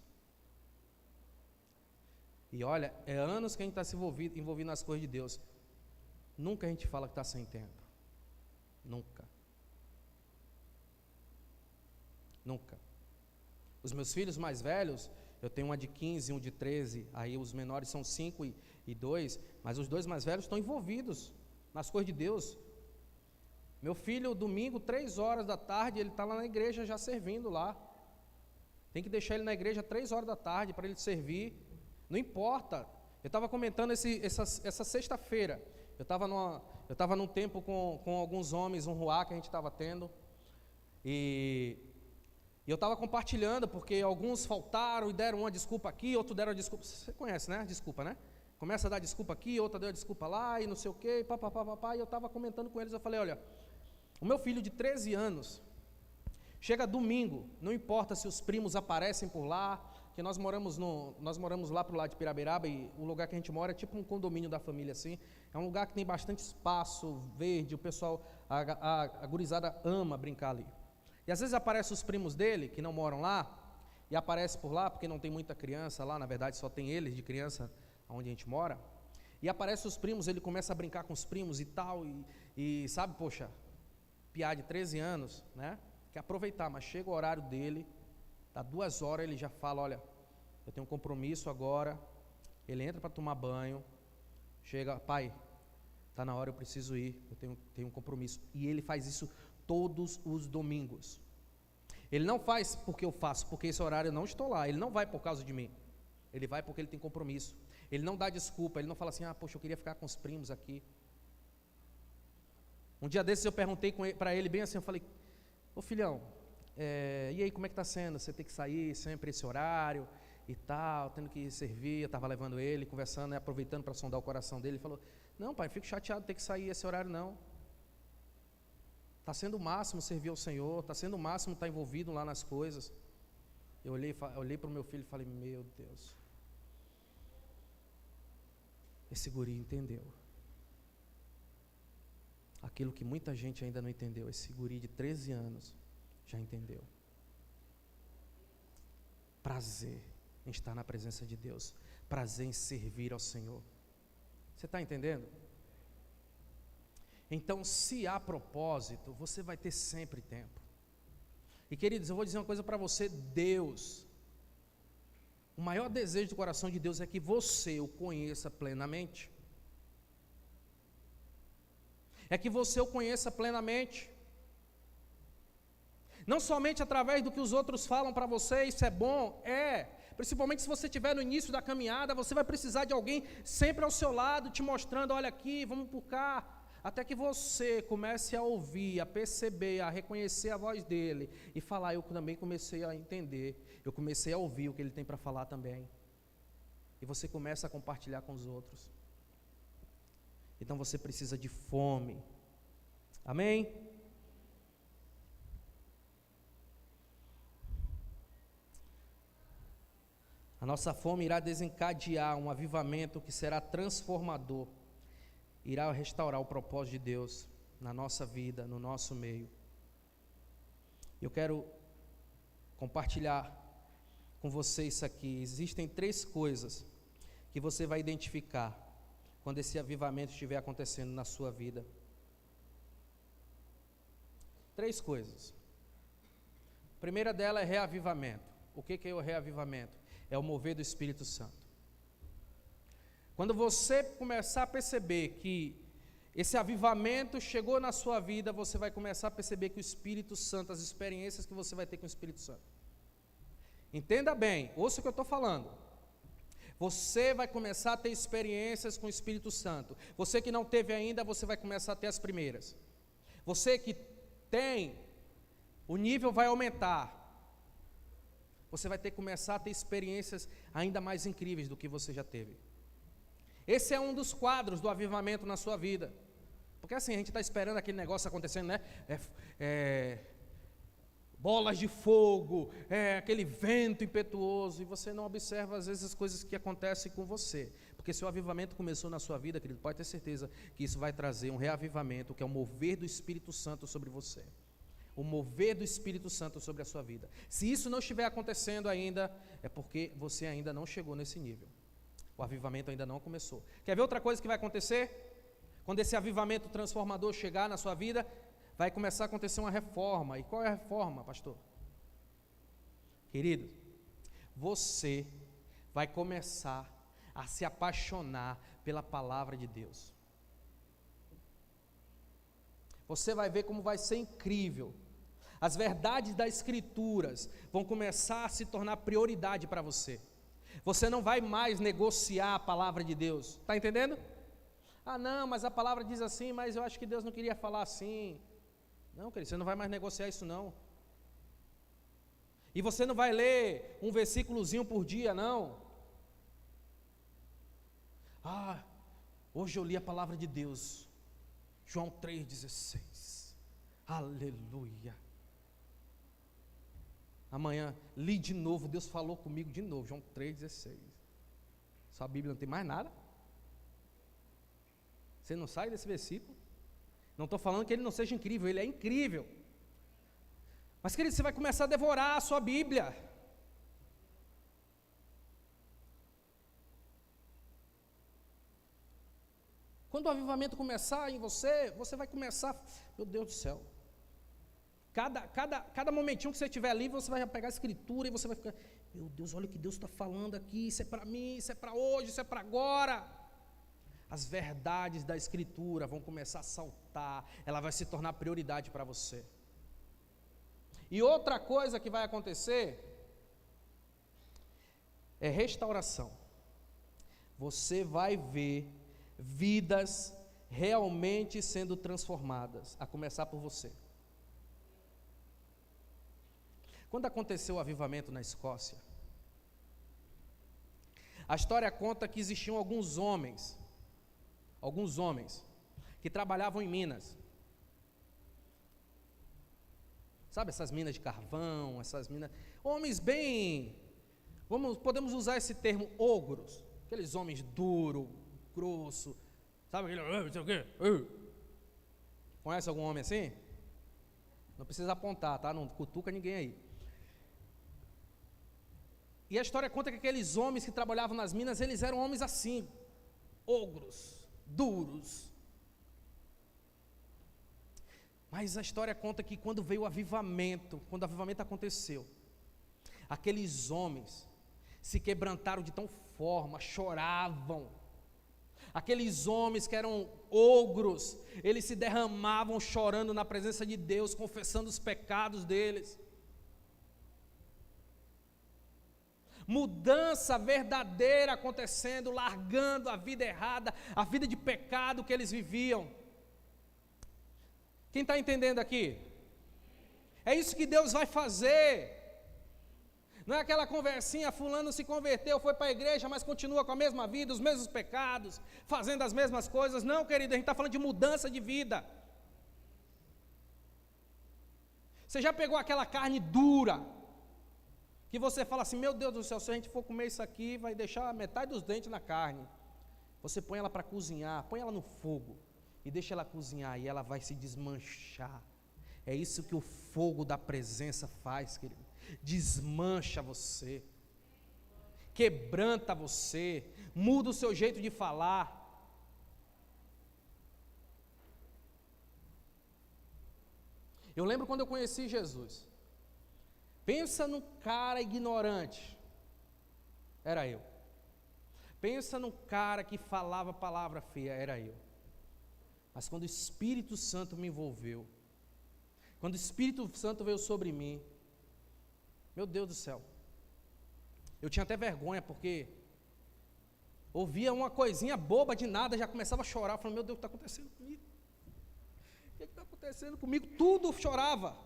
E olha, é anos que a gente está se envolvido nas coisas de Deus. Nunca a gente fala que está sem tempo. Nunca. Nunca. Os meus filhos mais velhos, eu tenho uma de 15 e um de 13, aí os menores são 5 e 2, mas os 2 mais velhos estão envolvidos nas coisas de Deus. Meu filho, domingo, 3 horas da tarde, ele está lá na igreja já servindo lá. Tem que deixar ele na igreja 3 horas da tarde para ele servir. Não importa. Eu estava comentando essa sexta-feira. Eu estava num tempo com alguns homens, um ruá que a gente estava tendo. E eu estava compartilhando, porque alguns faltaram e deram uma desculpa aqui, outros deram uma desculpa. Você conhece, né? Desculpa, né? Começa a dar desculpa aqui, outra deu a desculpa lá, e não sei o quê, papapá. E eu estava comentando com eles, eu falei, olha, o meu filho de 13 anos, chega domingo, não importa se os primos aparecem por lá, que nós moramos lá para o lado de Piraberaba, e o lugar que a gente mora é tipo um condomínio da família, assim. É um lugar que tem bastante espaço verde, o pessoal, a gurizada ama brincar ali. E às vezes aparecem os primos dele, que não moram lá, e aparece por lá, porque não tem muita criança lá, na verdade só tem eles de criança, onde a gente mora. E aparece os primos, ele começa a brincar com os primos e tal, e sabe, poxa, piá de 13 anos, né? Quer aproveitar, mas chega o horário dele, dá 2 horas, ele já fala, olha, eu tenho um compromisso agora. Ele entra para tomar banho, chega, pai, está na hora, eu preciso ir, eu tenho um compromisso. E ele faz isso todos os domingos. Ele não faz porque eu faço, porque esse horário eu não estou lá. Ele não vai por causa de mim, ele vai porque ele tem compromisso. Ele não dá desculpa, ele não fala assim, poxa, eu queria ficar com os primos aqui. Um dia desses eu perguntei para ele bem assim, eu falei, ô filhão, e aí como é que está sendo? Você tem que sair sempre esse horário e tal, tendo que servir. Eu estava levando ele, conversando, aproveitando para sondar o coração dele. Ele falou, não pai, fico chateado de ter que sair esse horário não. Está sendo o máximo servir ao Senhor, está sendo o máximo estar envolvido lá nas coisas. Eu olhei para o meu filho e falei, meu Deus, esse guri entendeu aquilo que muita gente ainda não entendeu. Esse guri de 13 anos já entendeu. Prazer em estar na presença de Deus, prazer em servir ao Senhor. Você está entendendo? Então, se há propósito, você vai ter sempre tempo. E queridos, eu vou dizer uma coisa para você, Deus, o maior desejo do coração de Deus é que você o conheça plenamente. É que você o conheça plenamente. Não somente através do que os outros falam para você, isso é bom, principalmente se você estiver no início da caminhada, você vai precisar de alguém sempre ao seu lado, te mostrando, olha aqui, vamos por cá, até que você comece a ouvir, a perceber, a reconhecer a voz dele, e falar, eu também comecei a entender, eu comecei a ouvir o que ele tem para falar também, e você começa a compartilhar com os outros. Então você precisa de fome, amém? A nossa fome irá desencadear um avivamento que será transformador, irá restaurar o propósito de Deus na nossa vida, no nosso meio. Eu quero compartilhar com você isso aqui. Existem 3 coisas que você vai identificar quando esse avivamento estiver acontecendo na sua vida. 3 coisas. A primeira dela é reavivamento. O que é o reavivamento? É o mover do Espírito Santo. Quando você começar a perceber que esse avivamento chegou na sua vida, você vai começar a perceber que o Espírito Santo, as experiências que você vai ter com o Espírito Santo. Entenda bem, ouça o que eu estou falando. Você vai começar a ter experiências com o Espírito Santo. Você que não teve ainda, você vai começar a ter as primeiras. Você que tem, o nível vai aumentar. você vai ter que começar a ter experiências ainda mais incríveis do que você já teve. Esse é um dos quadros do avivamento na sua vida. Porque assim, a gente está esperando aquele negócio acontecendo, né? Bolas de fogo, aquele vento impetuoso, e você não observa às vezes as coisas que acontecem com você. Porque se o avivamento começou na sua vida, querido, pode ter certeza que isso vai trazer um reavivamento, que é o mover do Espírito Santo sobre você. O mover do Espírito Santo sobre a sua vida. Se isso não estiver acontecendo ainda, é porque você ainda não chegou nesse nível. O avivamento ainda não começou. Quer ver outra coisa que vai acontecer? Quando esse avivamento transformador chegar na sua vida, vai começar a acontecer uma reforma. E qual é a reforma, pastor? Querido, você vai começar a se apaixonar pela palavra de Deus. Você vai ver como vai ser incrível. As verdades das Escrituras vão começar a se tornar prioridade para você. Você não vai mais negociar a palavra de Deus. Está entendendo? Ah, não, mas a palavra diz assim, mas eu acho que Deus não queria falar assim. Não, querido, você não vai mais negociar isso não. E você não vai ler um versículozinho por dia, não. Ah, hoje eu li a palavra de Deus. João 3,16. Aleluia. Amanhã, li de novo, Deus falou comigo de novo, João 3,16. Sua Bíblia não tem mais nada? Você não sai desse versículo? Não estou falando que ele não seja incrível, ele é incrível. Mas, querido, você vai começar a devorar a sua Bíblia. Quando o avivamento começar em você, você vai começar, meu Deus do céu. Cada momentinho que você estiver ali, você vai pegar a Escritura e você vai ficar, meu Deus, olha o que Deus está falando aqui, isso é para mim, isso é para hoje, isso é para agora. As verdades da Escritura vão começar a saltar, ela vai se tornar prioridade para você. E outra coisa que vai acontecer é restauração. Você vai ver vidas realmente sendo transformadas, a começar por você. Quando aconteceu o avivamento na Escócia, a história conta que existiam alguns homens que trabalhavam em minas. Sabe essas minas de carvão, essas minas, homens bem, podemos usar esse termo ogros, aqueles homens duros, grosso, sabe aquele, não sei o quê? Conhece algum homem assim? Não precisa apontar, tá? Não cutuca ninguém aí. E a história conta que aqueles homens que trabalhavam nas minas, eles eram homens assim, ogros, duros. Mas a história conta que quando veio o avivamento, quando o avivamento aconteceu, aqueles homens se quebrantaram de tal forma, choravam. Aqueles homens que eram ogros, eles se derramavam chorando na presença de Deus, confessando os pecados deles. Mudança verdadeira acontecendo, largando a vida errada, a vida de pecado que eles viviam. Quem está entendendo aqui? É isso que Deus vai fazer. Não é aquela conversinha, fulano se converteu, foi para a igreja, mas continua com a mesma vida, os mesmos pecados, fazendo as mesmas coisas. Não, querido, a gente está falando de mudança de vida. Você já pegou aquela carne dura, que você fala assim, meu Deus do céu, se a gente for comer isso aqui, vai deixar metade dos dentes na carne. Você põe ela para cozinhar, põe ela no fogo, e deixa ela cozinhar, e ela vai se desmanchar. É isso que o fogo da presença faz, querido. Desmancha você, quebranta você, muda o seu jeito de falar. Eu lembro quando eu conheci Jesus. Pensa num cara ignorante, era eu. Pensa num cara que falava palavra feia, era eu. Mas quando o Espírito Santo me envolveu, quando o Espírito Santo veio sobre mim, meu Deus do céu, eu tinha até vergonha, porque ouvia uma coisinha boba de nada, já começava a chorar, falando, meu Deus, o que está acontecendo comigo? O que está acontecendo comigo? Tudo chorava.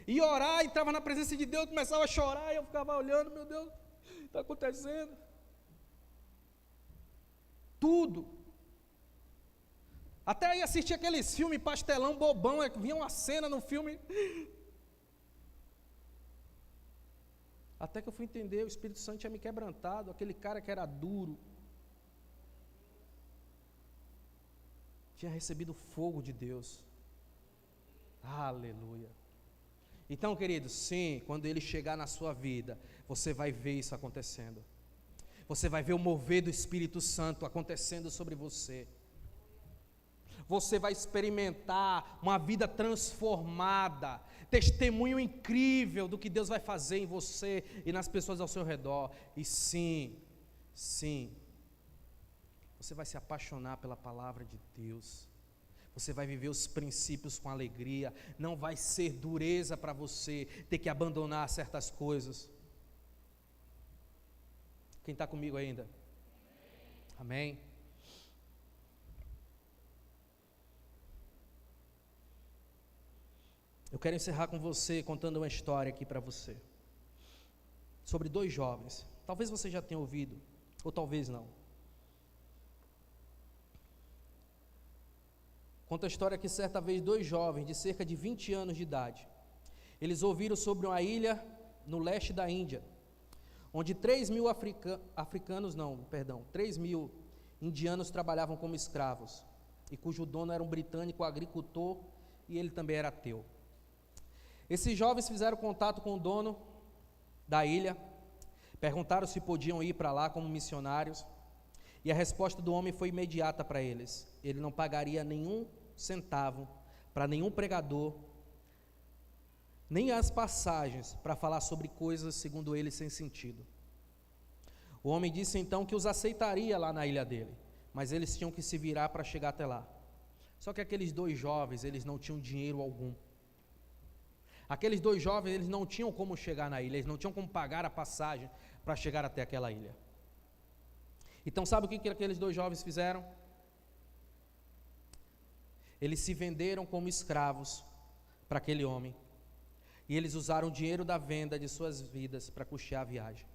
E orar, entrava na presença de Deus, começava a chorar, e eu ficava olhando, meu Deus, o que está acontecendo? Tudo. Até aí assistir aqueles filmes pastelão, bobão, vinha uma cena no filme. Até que eu fui entender, o Espírito Santo tinha me quebrantado, aquele cara que era duro, tinha recebido o fogo de Deus. Aleluia. Então, queridos, sim, quando ele chegar na sua vida, você vai ver isso acontecendo. Você vai ver o mover do Espírito Santo acontecendo sobre você. Você vai experimentar uma vida transformada, testemunho incrível do que Deus vai fazer em você e nas pessoas ao seu redor. E sim, você vai se apaixonar pela palavra de Deus. Você vai viver os princípios com alegria. Não vai ser dureza para você ter que abandonar certas coisas. Quem está comigo ainda? Amém? Eu quero encerrar com você, contando uma história aqui para você, sobre 2 jovens, talvez você já tenha ouvido, ou talvez não. Conta a história que certa vez 2 jovens de cerca de 20 anos de idade, eles ouviram sobre uma ilha no leste da Índia, onde 3 mil indianos trabalhavam como escravos, e cujo dono era um britânico agricultor, e ele também era ateu. Esses jovens fizeram contato com o dono da ilha, perguntaram se podiam ir para lá como missionários, e a resposta do homem foi imediata para eles: ele não pagaria nenhum centavo para nenhum pregador, nem as passagens para falar sobre coisas, segundo ele, sem sentido. O homem disse então que os aceitaria lá na ilha dele, mas eles tinham que se virar para chegar até lá. Só que aqueles 2 jovens, eles não tinham dinheiro algum. Aqueles 2 jovens, eles não tinham como chegar na ilha, eles não tinham como pagar a passagem para chegar até aquela ilha. Então sabe o que aqueles 2 jovens fizeram? Eles se venderam como escravos para aquele homem, e eles usaram o dinheiro da venda de suas vidas para custear a viagem.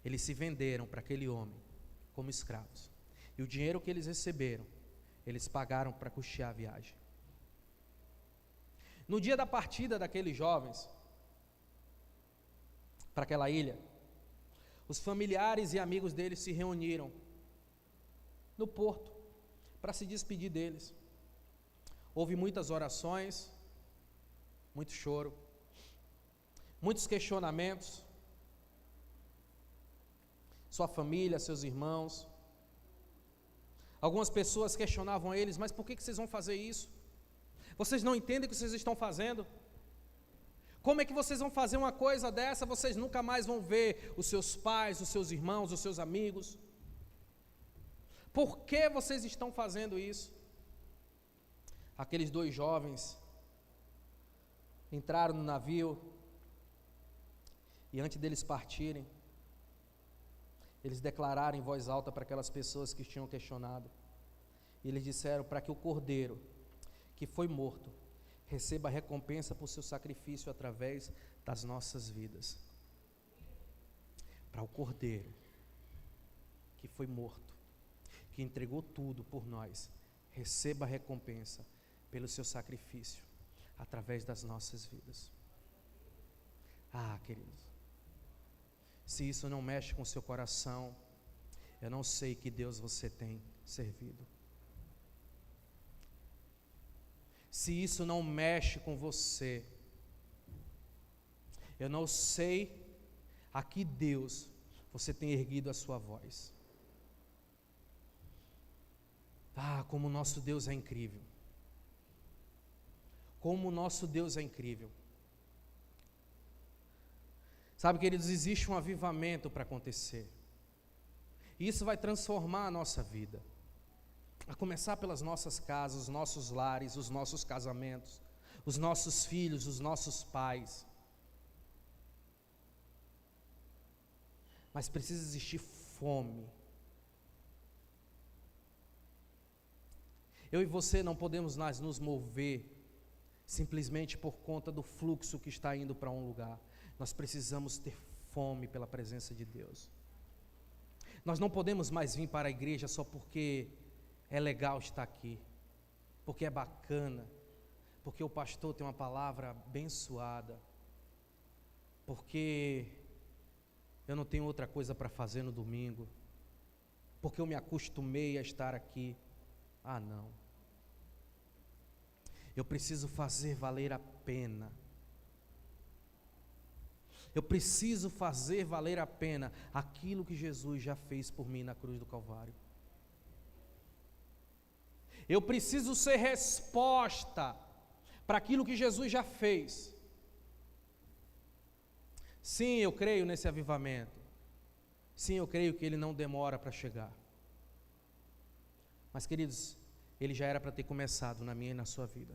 Eles se venderam para aquele homem como escravos, e o dinheiro que eles receberam, eles pagaram para custear a viagem. No dia da partida daqueles jovens para aquela ilha, os familiares e amigos deles se reuniram no porto para se despedir deles. Houve muitas orações, muito choro, muitos questionamentos. Sua família, seus irmãos. Algumas pessoas questionavam eles: mas por que vocês vão fazer isso? Vocês não entendem o que vocês estão fazendo? Como é que vocês vão fazer uma coisa dessa? Vocês nunca mais vão ver os seus pais, os seus irmãos, os seus amigos. Por que vocês estão fazendo isso? Aqueles 2 jovens entraram no navio, e antes deles partirem, eles declararam em voz alta para aquelas pessoas que tinham questionado, e eles disseram: para que o cordeiro que foi morto receba a recompensa por seu sacrifício através das nossas vidas. Para o cordeiro que foi morto, que entregou tudo por nós, receba a recompensa pelo seu sacrifício através das nossas vidas. Ah, queridos, se isso não mexe com o seu coração, eu não sei que Deus você tem servido. Se isso não mexe com você, eu não sei a que Deus você tem erguido a sua voz. Ah, como o nosso Deus é incrível. Como o nosso Deus é incrível. Sabe, queridos, existe um avivamento para acontecer. E isso vai transformar a nossa vida. A começar pelas nossas casas, os nossos lares, os nossos casamentos, os nossos filhos, os nossos pais. Mas precisa existir fome. Eu e você não podemos mais nos mover simplesmente por conta do fluxo que está indo para um lugar. Nós precisamos ter fome pela presença de Deus. Nós não podemos mais vir para a igreja só porque é legal estar aqui, porque é bacana, porque o pastor tem uma palavra abençoada, porque eu não tenho outra coisa para fazer no domingo, porque eu me acostumei a estar aqui. Ah, não. Eu preciso fazer valer a pena. Eu preciso fazer valer a pena aquilo que Jesus já fez por mim na cruz do Calvário. Eu preciso ser resposta para aquilo que Jesus já fez. Sim, eu creio nesse avivamento. Sim, eu creio que ele não demora para chegar. Mas, queridos, ele já era para ter começado na minha e na sua vida.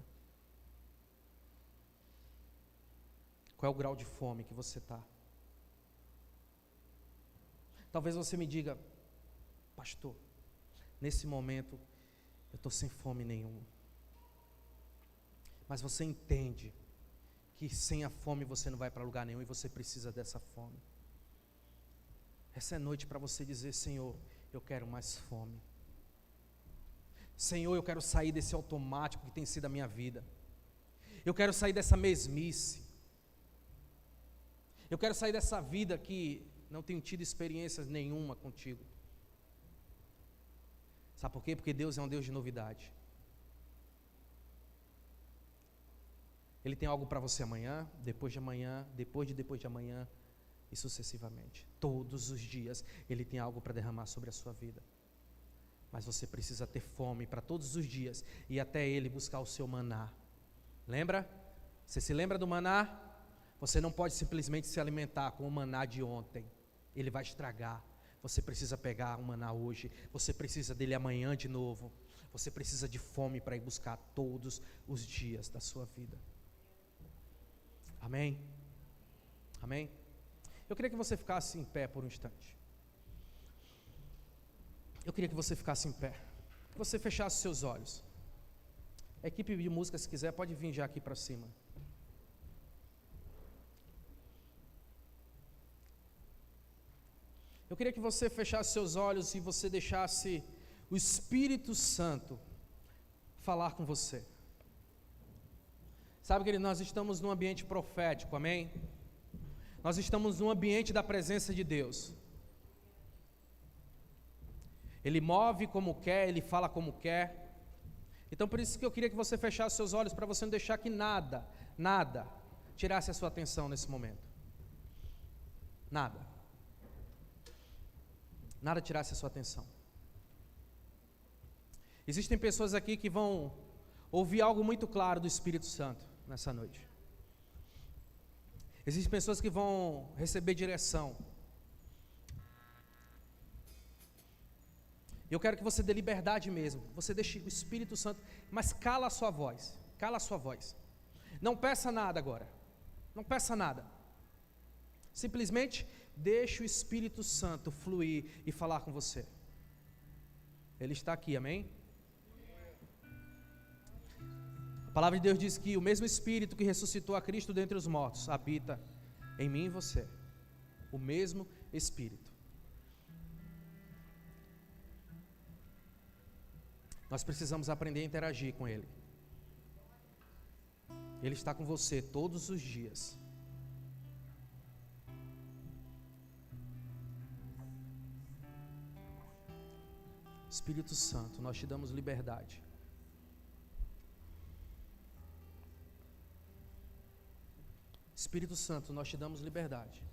Qual é o grau de fome que você está? Talvez você me diga: pastor, nesse momento eu estou sem fome nenhuma. Mas você entende que sem a fome você não vai para lugar nenhum e você precisa dessa fome. Essa é noite para você dizer: Senhor, eu quero mais fome. Senhor, eu quero sair desse automático que tem sido a minha vida. Eu quero sair dessa mesmice. Eu quero sair dessa vida que não tenho tido experiências nenhuma contigo. Sabe por quê? Porque Deus é um Deus de novidade. Ele tem algo para você amanhã, depois de amanhã, depois de amanhã e sucessivamente. Todos os dias Ele tem algo para derramar sobre a sua vida. Mas você precisa ter fome para todos os dias ir até Ele buscar o seu maná. Lembra? Você se lembra do maná? Você não pode simplesmente se alimentar com o maná de ontem. Ele vai estragar. Você precisa pegar o maná hoje. Você precisa dele amanhã de novo. Você precisa de fome para ir buscar todos os dias da sua vida. Amém? Amém? Eu queria que você ficasse em pé por um instante. Eu queria que você ficasse em pé. Que você fechasse seus olhos. A equipe de música, se quiser, pode vir já aqui para cima. Eu queria que você fechasse seus olhos e você deixasse o Espírito Santo falar com você. Sabe, querido, nós estamos num ambiente profético, amém? Nós estamos num ambiente da presença de Deus. Ele move como quer, Ele fala como quer. Então por isso que eu queria que você fechasse seus olhos, para você não deixar que nada tirasse a sua atenção nesse momento. Nada tirasse a sua atenção. Existem pessoas aqui que vão ouvir algo muito claro do Espírito Santo nessa noite. Existem pessoas que vão receber direção. Eu quero que você dê liberdade mesmo. Você deixe o Espírito Santo, mas cala a sua voz. Cala a sua voz. Não peça nada agora. Não peça nada. Simplesmente deixe o Espírito Santo fluir e falar com você. Ele está aqui, amém? A palavra de Deus diz que o mesmo Espírito que ressuscitou a Cristo dentre os mortos habita em mim e você. O mesmo Espírito. Nós precisamos aprender a interagir com Ele. Ele está com você todos os dias. Espírito Santo, nós te damos liberdade. Espírito Santo, nós te damos liberdade.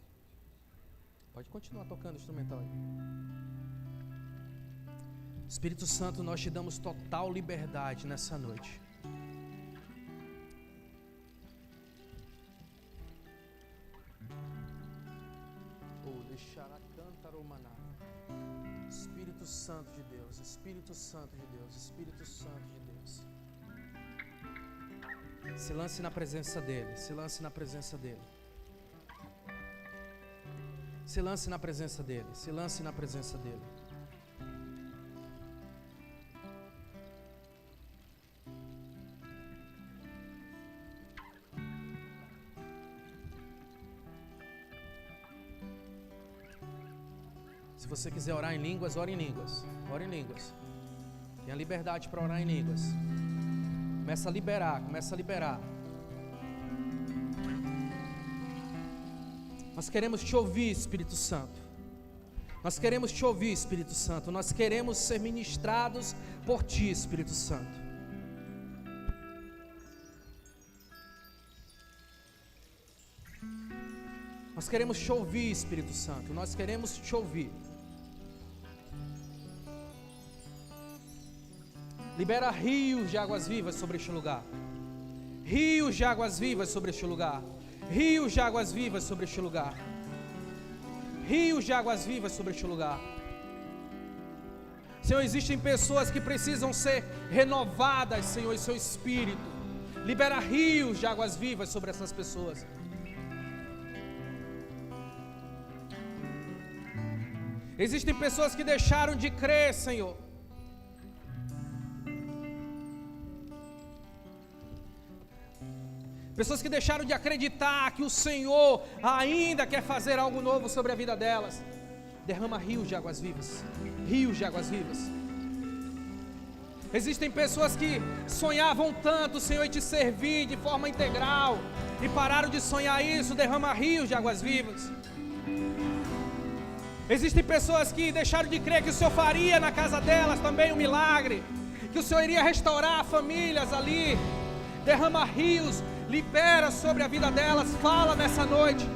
Pode continuar tocando o instrumental aí. Espírito Santo, nós te damos total liberdade nessa noite. Espírito Santo de Deus, Espírito Santo de Deus, Espírito Santo de Deus. Se lance na presença dEle, se lance na presença dEle. Se lance na presença dEle, se lance na presença dEle. Se você quiser orar em línguas, ore em línguas. Ore em línguas. Tenha liberdade para orar em línguas. Começa a liberar, começa a liberar. Nós queremos te ouvir, Espírito Santo. Nós queremos te ouvir, Espírito Santo. Nós queremos ser ministrados por ti, Espírito Santo. Nós queremos te ouvir, Espírito Santo. Nós queremos te ouvir. Libera rios de águas vivas sobre este lugar. Rios de águas vivas sobre este lugar. Rios de águas vivas sobre este lugar. Rios de águas vivas sobre este lugar. Senhor, existem pessoas que precisam ser renovadas, Senhor, em seu espírito. Libera rios de águas vivas sobre essas pessoas. Existem pessoas que deixaram de crer, Senhor. Pessoas que deixaram de acreditar que o Senhor ainda quer fazer algo novo sobre a vida delas. Derrama rios de águas vivas. Rios de águas vivas. Existem pessoas que sonhavam tanto, Senhor, em te servir de forma integral e pararam de sonhar isso. Derrama rios de águas vivas. Existem pessoas que deixaram de crer que o Senhor faria na casa delas também um milagre, que o Senhor iria restaurar famílias ali. Derrama rios, libera sobre a vida delas. Fala nessa noite.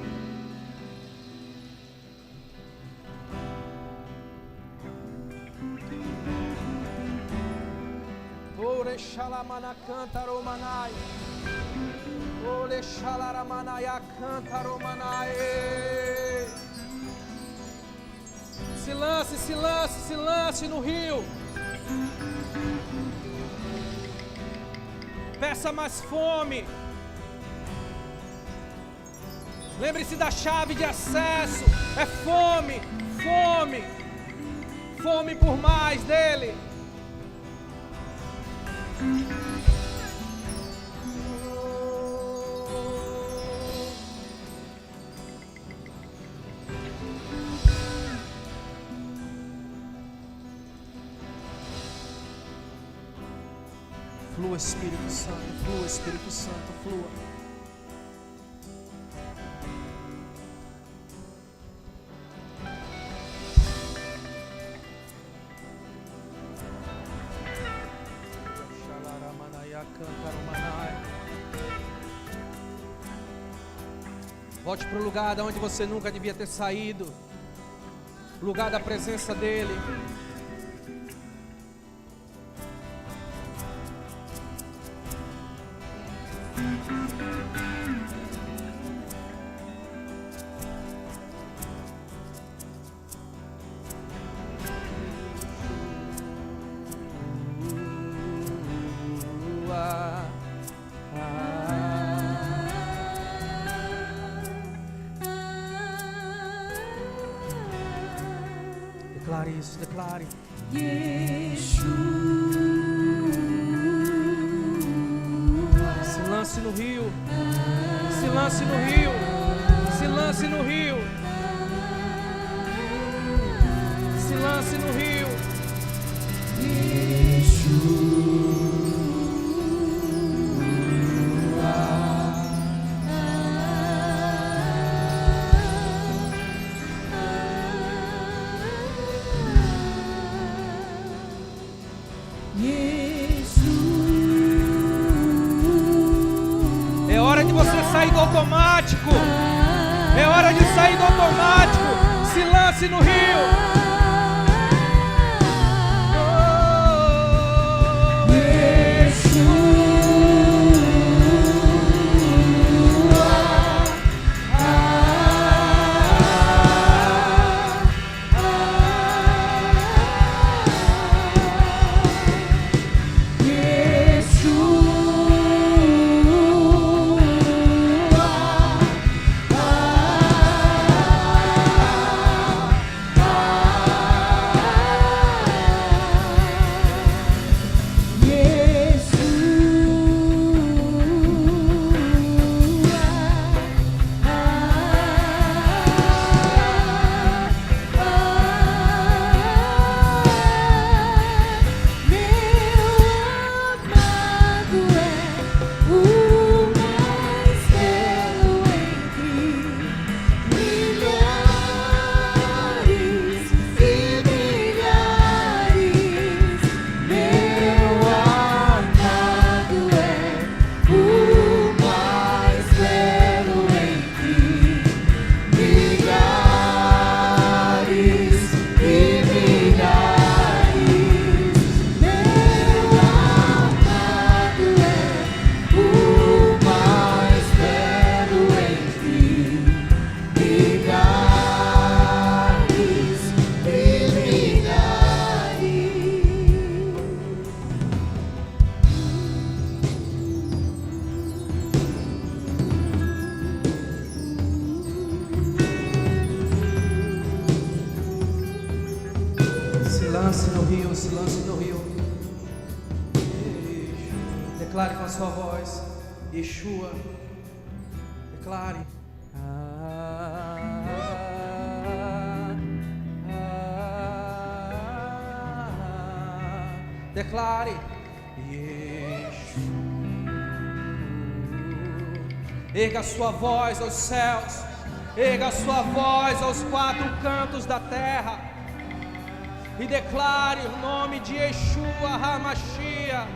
Ore shalamana cantaromanai. Ore shalaramanaia cantaromanai. Se lance, se lance, se lance no rio. Peça mais fome. Lembre-se da chave de acesso. É fome, fome, fome por mais dele. Flua, Espírito Santo, flua, Espírito Santo, flua. Volte para o lugar de onde você nunca devia ter saído. Lugar da presença dEle. Declare isso, declare. Se lance no rio. Se lance no rio. Se lance no rio. Se lance no rio. É hora de você sair do automático. É hora de sair do automático. Se lance no rio. se lance no rio. Declare com a sua voz, Yeshua. Declare. Declare. Yeshua. Erga a sua voz aos céus. Erga a sua voz aos quatro cantos da terra. E declare o nome de Yeshua HaMashiach.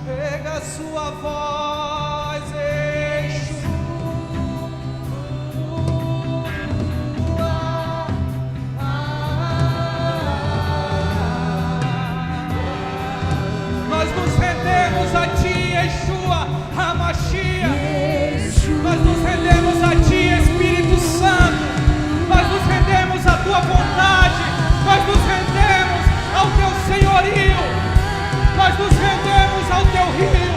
Erga a sua voz, Yeshua. Nós nos rendemos a Ti, Yeshua HaMashiach. Nós nos rendemos a Ti, Espírito Santo. Nós nos rendemos à Tua vontade. Nós nos rendemos ao Teu senhorio. Nós nos rendemos ao Teu rio.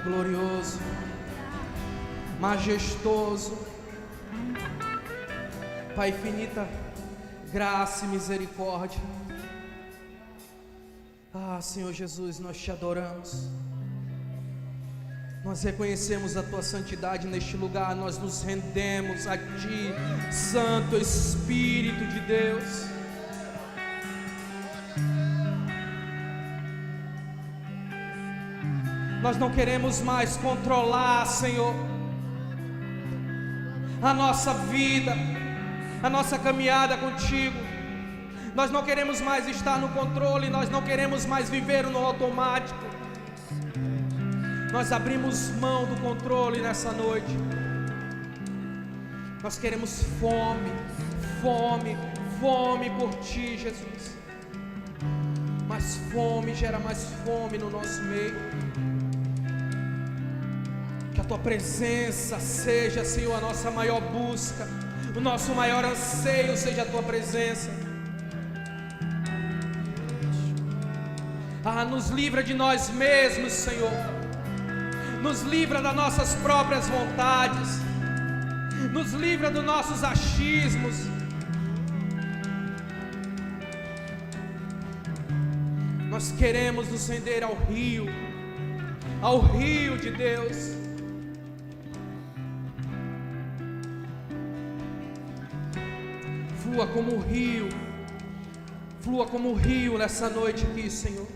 Glorioso, majestoso, Pai, infinita graça e misericórdia. Senhor Jesus, nós Te adoramos. Nós reconhecemos a Tua santidade neste lugar. Nós nos rendemos a Ti, Santo Espírito de Deus. Nós não queremos mais controlar, Senhor, a nossa vida, a nossa caminhada contigo. Nós não queremos mais estar no controle. Nós não queremos mais viver no automático. Nós abrimos mão do controle nessa noite. Nós queremos fome, fome, fome por Ti, Jesus. Mais fome gera mais fome no nosso meio. Que a Tua presença seja, Senhor, a nossa maior busca. O nosso maior anseio seja a Tua presença. Nos livra de nós mesmos, Senhor. Nos livra das nossas próprias vontades. Nos livra dos nossos achismos. Nós queremos nos render ao rio de Deus. Flua como um rio, flua como um rio nessa noite aqui, Senhor.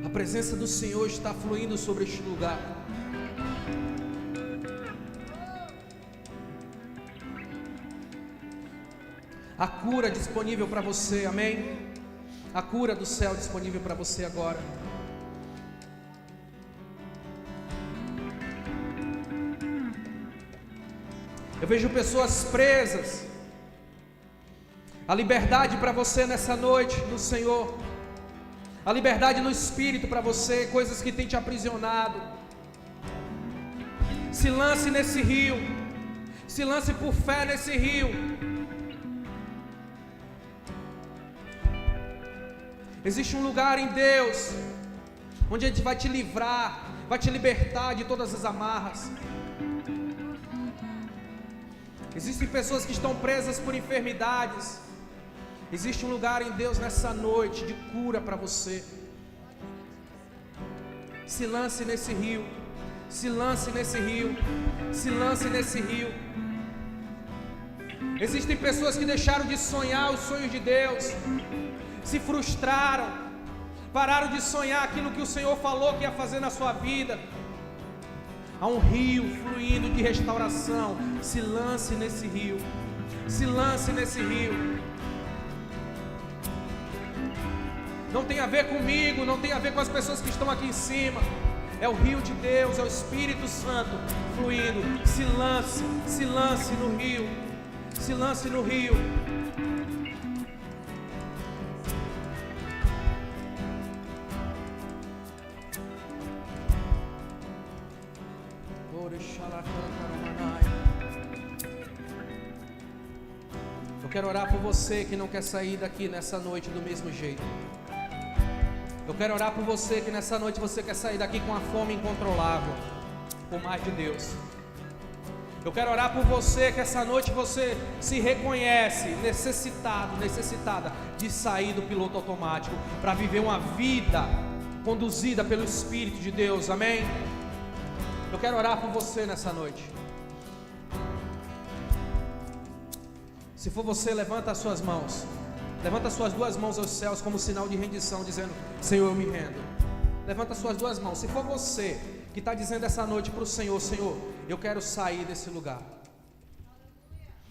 A presença do Senhor está fluindo sobre este lugar. A cura disponível para você, amém? A cura do céu disponível para você agora. Eu vejo pessoas presas. A liberdade para você nessa noite no Senhor. A liberdade no Espírito para você, coisas que têm te aprisionado. Se lance nesse rio. Se lance por fé nesse rio. Existe um lugar em Deus onde Ele vai te livrar, vai te libertar de todas as amarras. Existem pessoas que estão presas por enfermidades. Existe um lugar em Deus nessa noite de cura para você. Se lance nesse rio. Se lance nesse rio. Se lance nesse rio. Existem pessoas que deixaram de sonhar os sonhos de Deus, se frustraram, pararam de sonhar aquilo que o Senhor falou que ia fazer na sua vida. Há um rio fluindo de restauração. Se lance nesse rio. Se lance nesse rio. Não tem a ver comigo, não tem a ver com as pessoas que estão aqui em cima. É o rio de Deus, é o Espírito Santo fluindo. Se lance no rio. Se lance no rio. Eu quero orar por você que não quer sair daqui nessa noite do mesmo jeito. Eu quero orar por você que nessa noite você quer sair daqui com a fome incontrolável por mais de Deus. Eu quero orar por você que essa noite você se reconhece necessitada de sair do piloto automático para viver uma vida conduzida pelo Espírito de Deus, amém? Eu quero orar por você nessa noite. Se for você, levanta as suas mãos. Levanta as suas duas mãos aos céus como sinal de rendição, dizendo: Senhor, eu me rendo. Levanta as suas duas mãos. Se for você que está dizendo essa noite para o Senhor: Senhor, eu quero sair desse lugar,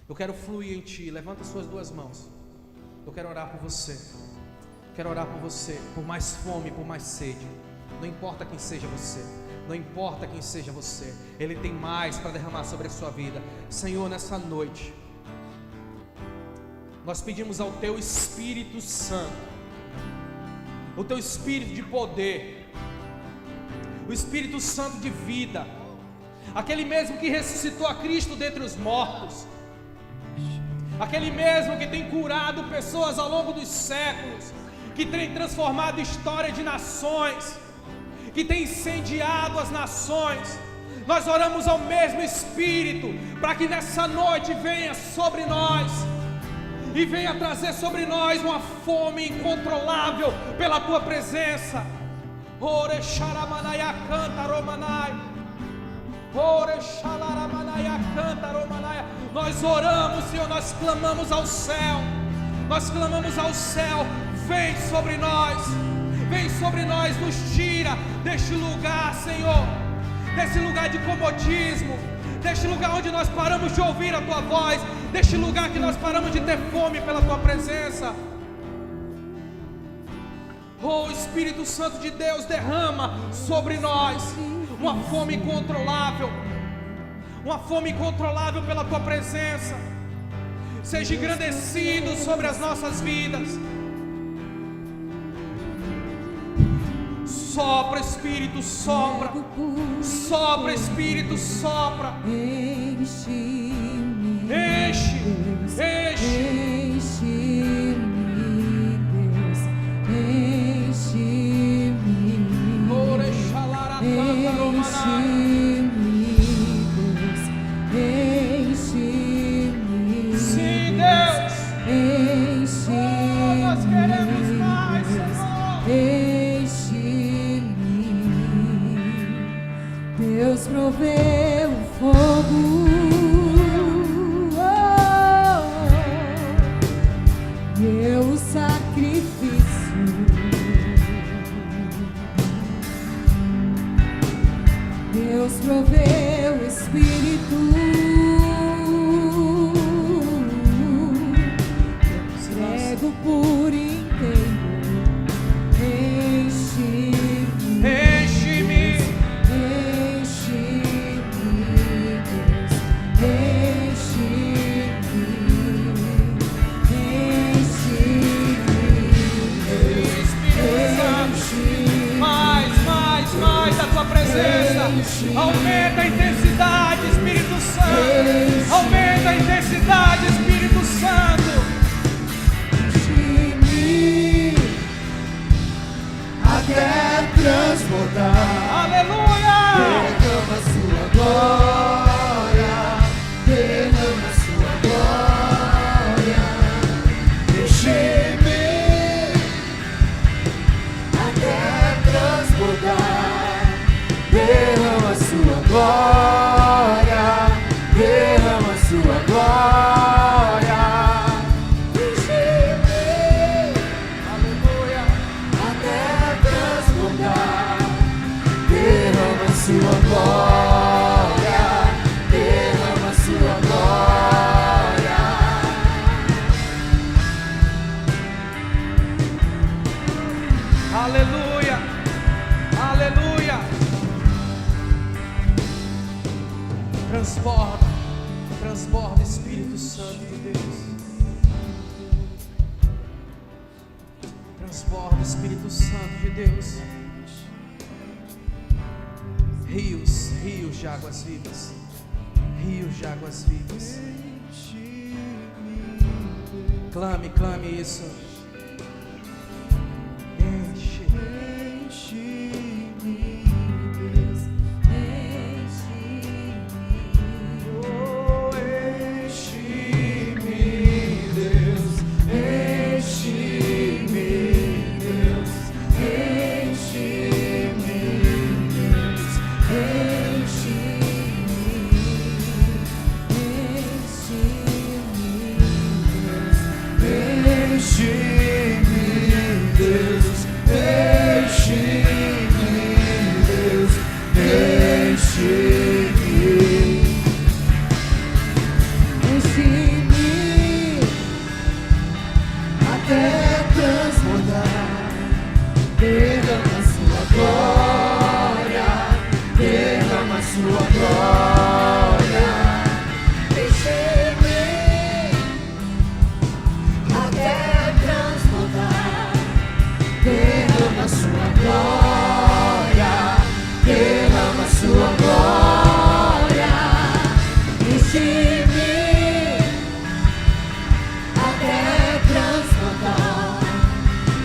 eu quero fluir em Ti. Levanta as suas duas mãos. Eu quero orar por você. Quero orar por você, por mais fome, por mais sede. Não importa quem seja você. Não importa quem seja você. Ele tem mais para derramar sobre a sua vida. Senhor, nessa noite nós pedimos ao Teu Espírito Santo, o Teu Espírito de poder, o Espírito Santo de vida, aquele mesmo que ressuscitou a Cristo dentre os mortos, aquele mesmo que tem curado pessoas ao longo dos séculos, que tem transformado a história de nações, que tem incendiado as nações. Nós oramos ao mesmo Espírito para que nessa noite venha sobre nós e venha trazer sobre nós uma fome incontrolável pela Tua presença. Ore xaramanaya canta romanai. Ore xaramanaya canta romanai. Nós oramos, Senhor, nós clamamos ao céu. Nós clamamos ao céu. Vem sobre nós. Vem sobre nós, nos tira deste lugar, Senhor, desse lugar de comodismo, deste lugar onde nós paramos de ouvir a Tua voz, deste lugar que nós paramos de ter fome pela Tua presença. Oh, Espírito Santo de Deus, derrama sobre nós uma fome incontrolável, uma fome incontrolável pela Tua presença. Seja engrandecido sobre as nossas vidas. Sopra, Espírito, sopra. Sopra, Espírito, sopra. Enche-me, Enche, enche. enche-me, Deus, enche-me, Ore xalaracanta romanai. enche-me, Deus, enche-me, Sim, Deus. enche-me, Nós queremos mais, Senhor. Deus proveu o fogo, deu o sacrifício, Deus proveu o Espírito, cego por inteiro, enche-me. Enche-me. Aumenta a intensidade, Espírito Santo. Aumenta a intensidade, Espírito Santo. Enche-me até transbordar. Aleluia! Derrama sua glória, derrama sua glória. Enche sua glória, derrama sua glória. Aleluia, aleluia. Transborda, transborda, Espírito Santo de Deus. Transborda, Espírito Santo de Deus. Rios, rios de águas vivas, rios de águas vivas. Clame, clame isso. Enche, Enche-me, Deus, enche-me. Oh, enche-me, Deus, enche-me, Deus, enche-me, Deus, enche-me, Deus, enche-me, Deus, enche-me. Enche-me Até transbordar, derrama sua glória, derrama sua glória. Enche-me até transbordar, derrama sua glória, derrama sua glória. Enche-me até transbordar,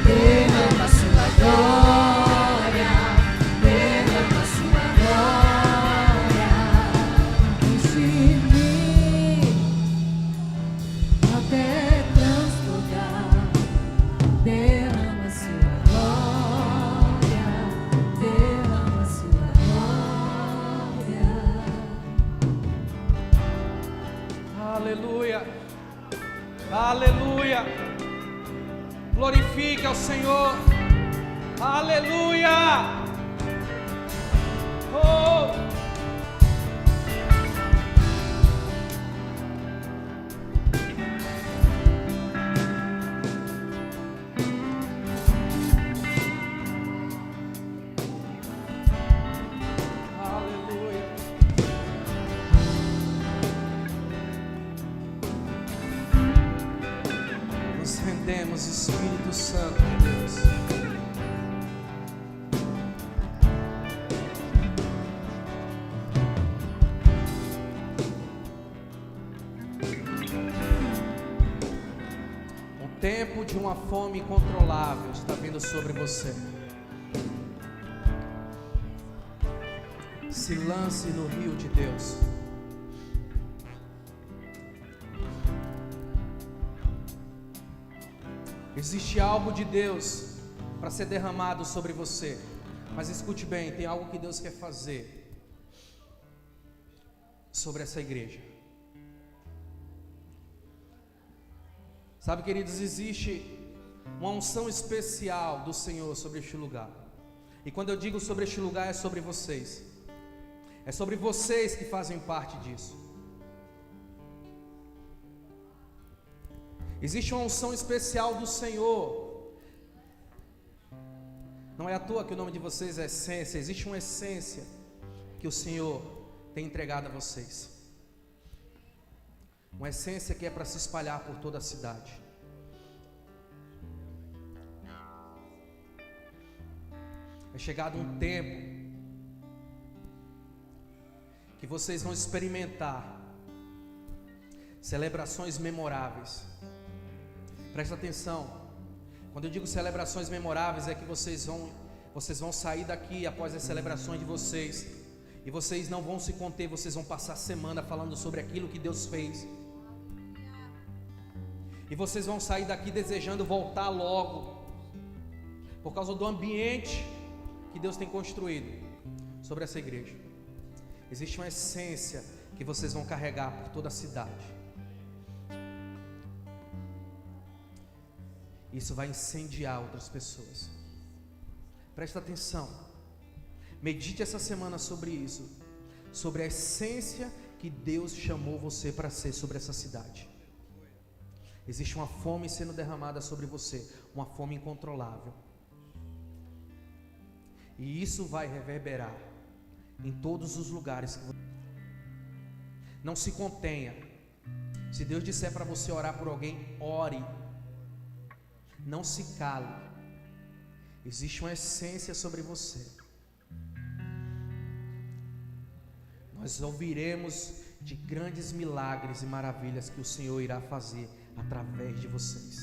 derrama sua glória, derrama sua glória. enche-me até transbordar, derrama sua glória, derrama sua glória. aleluia, aleluia. Glorifique ao Senhor, aleluia. Oh, aleluia. Nos rendemos, Espírito Santo de Deus. O tempo de uma fome incontrolável está vindo sobre você. Se lance no rio de Deus. Existe algo de Deus para ser derramado sobre você. Mas escute bem, tem algo que Deus quer fazer sobre essa igreja. Sabe, queridos, existe uma unção especial do Senhor sobre este lugar. E quando eu digo sobre este lugar, é sobre vocês. É sobre vocês que fazem parte disso. Existe uma unção especial do Senhor. Não é à toa que o nome de vocês é essência. Existe uma essência que o Senhor tem entregado a vocês. Uma essência que é para se espalhar por toda a cidade. É chegado um tempo que vocês vão experimentar celebrações memoráveis. Presta atenção. Quando eu digo celebrações memoráveis, é que vocês vão sair daqui após as celebrações de vocês, e vocês não vão se conter, vocês vão passar a semana falando sobre aquilo que Deus fez. E vocês vão sair daqui desejando voltar logo, por causa do ambiente que Deus tem construído sobre essa igreja. Existe uma essência que vocês vão carregar por toda a cidade. Isso vai incendiar outras pessoas. Presta atenção. Medite essa semana sobre isso, sobre a essência que Deus chamou você para ser sobre essa cidade. Existe uma fome sendo derramada sobre você, uma fome incontrolável. E isso vai reverberar em todos os lugares que você... Não se contenha. Se Deus disser para você orar por alguém, ore. Não se cale. Existe uma essência sobre você. Nós ouviremos de grandes milagres e maravilhas que o Senhor irá fazer através de vocês.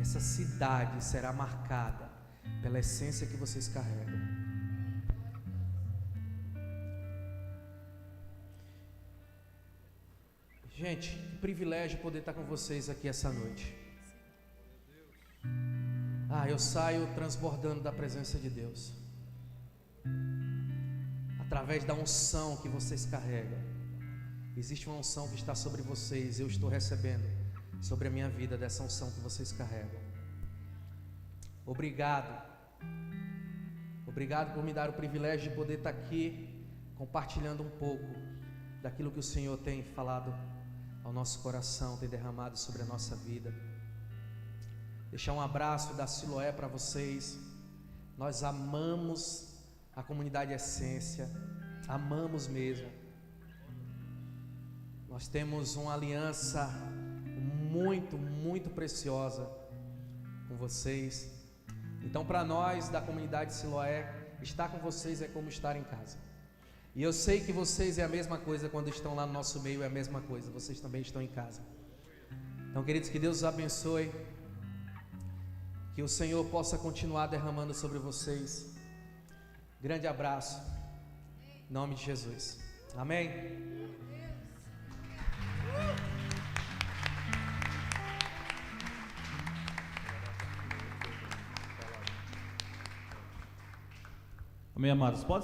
Essa cidade será marcada pela essência que vocês carregam. Gente, que privilégio poder estar com vocês aqui essa noite. Eu saio transbordando da presença de Deus, através da unção que vocês carregam. Existe uma unção que está sobre vocês. Eu estou recebendo sobre a minha vida dessa unção que vocês carregam. Obrigado por me dar o privilégio de poder estar aqui compartilhando um pouco daquilo que o Senhor tem falado ao nosso coração, tem derramado sobre a nossa vida. Deixar um abraço da Siloé para vocês. Nós amamos a comunidade Essência, amamos mesmo. Nós temos uma aliança muito, muito preciosa com vocês. Então, para nós da comunidade Siloé, estar com vocês é como estar em casa. E eu sei que vocês é a mesma coisa quando estão lá no nosso meio, é a mesma coisa. Vocês também estão em casa. Então, queridos, que Deus os abençoe. Que o Senhor possa continuar derramando sobre vocês. Grande abraço. Em nome de Jesus. Amém. Amém, amados. Pode ser.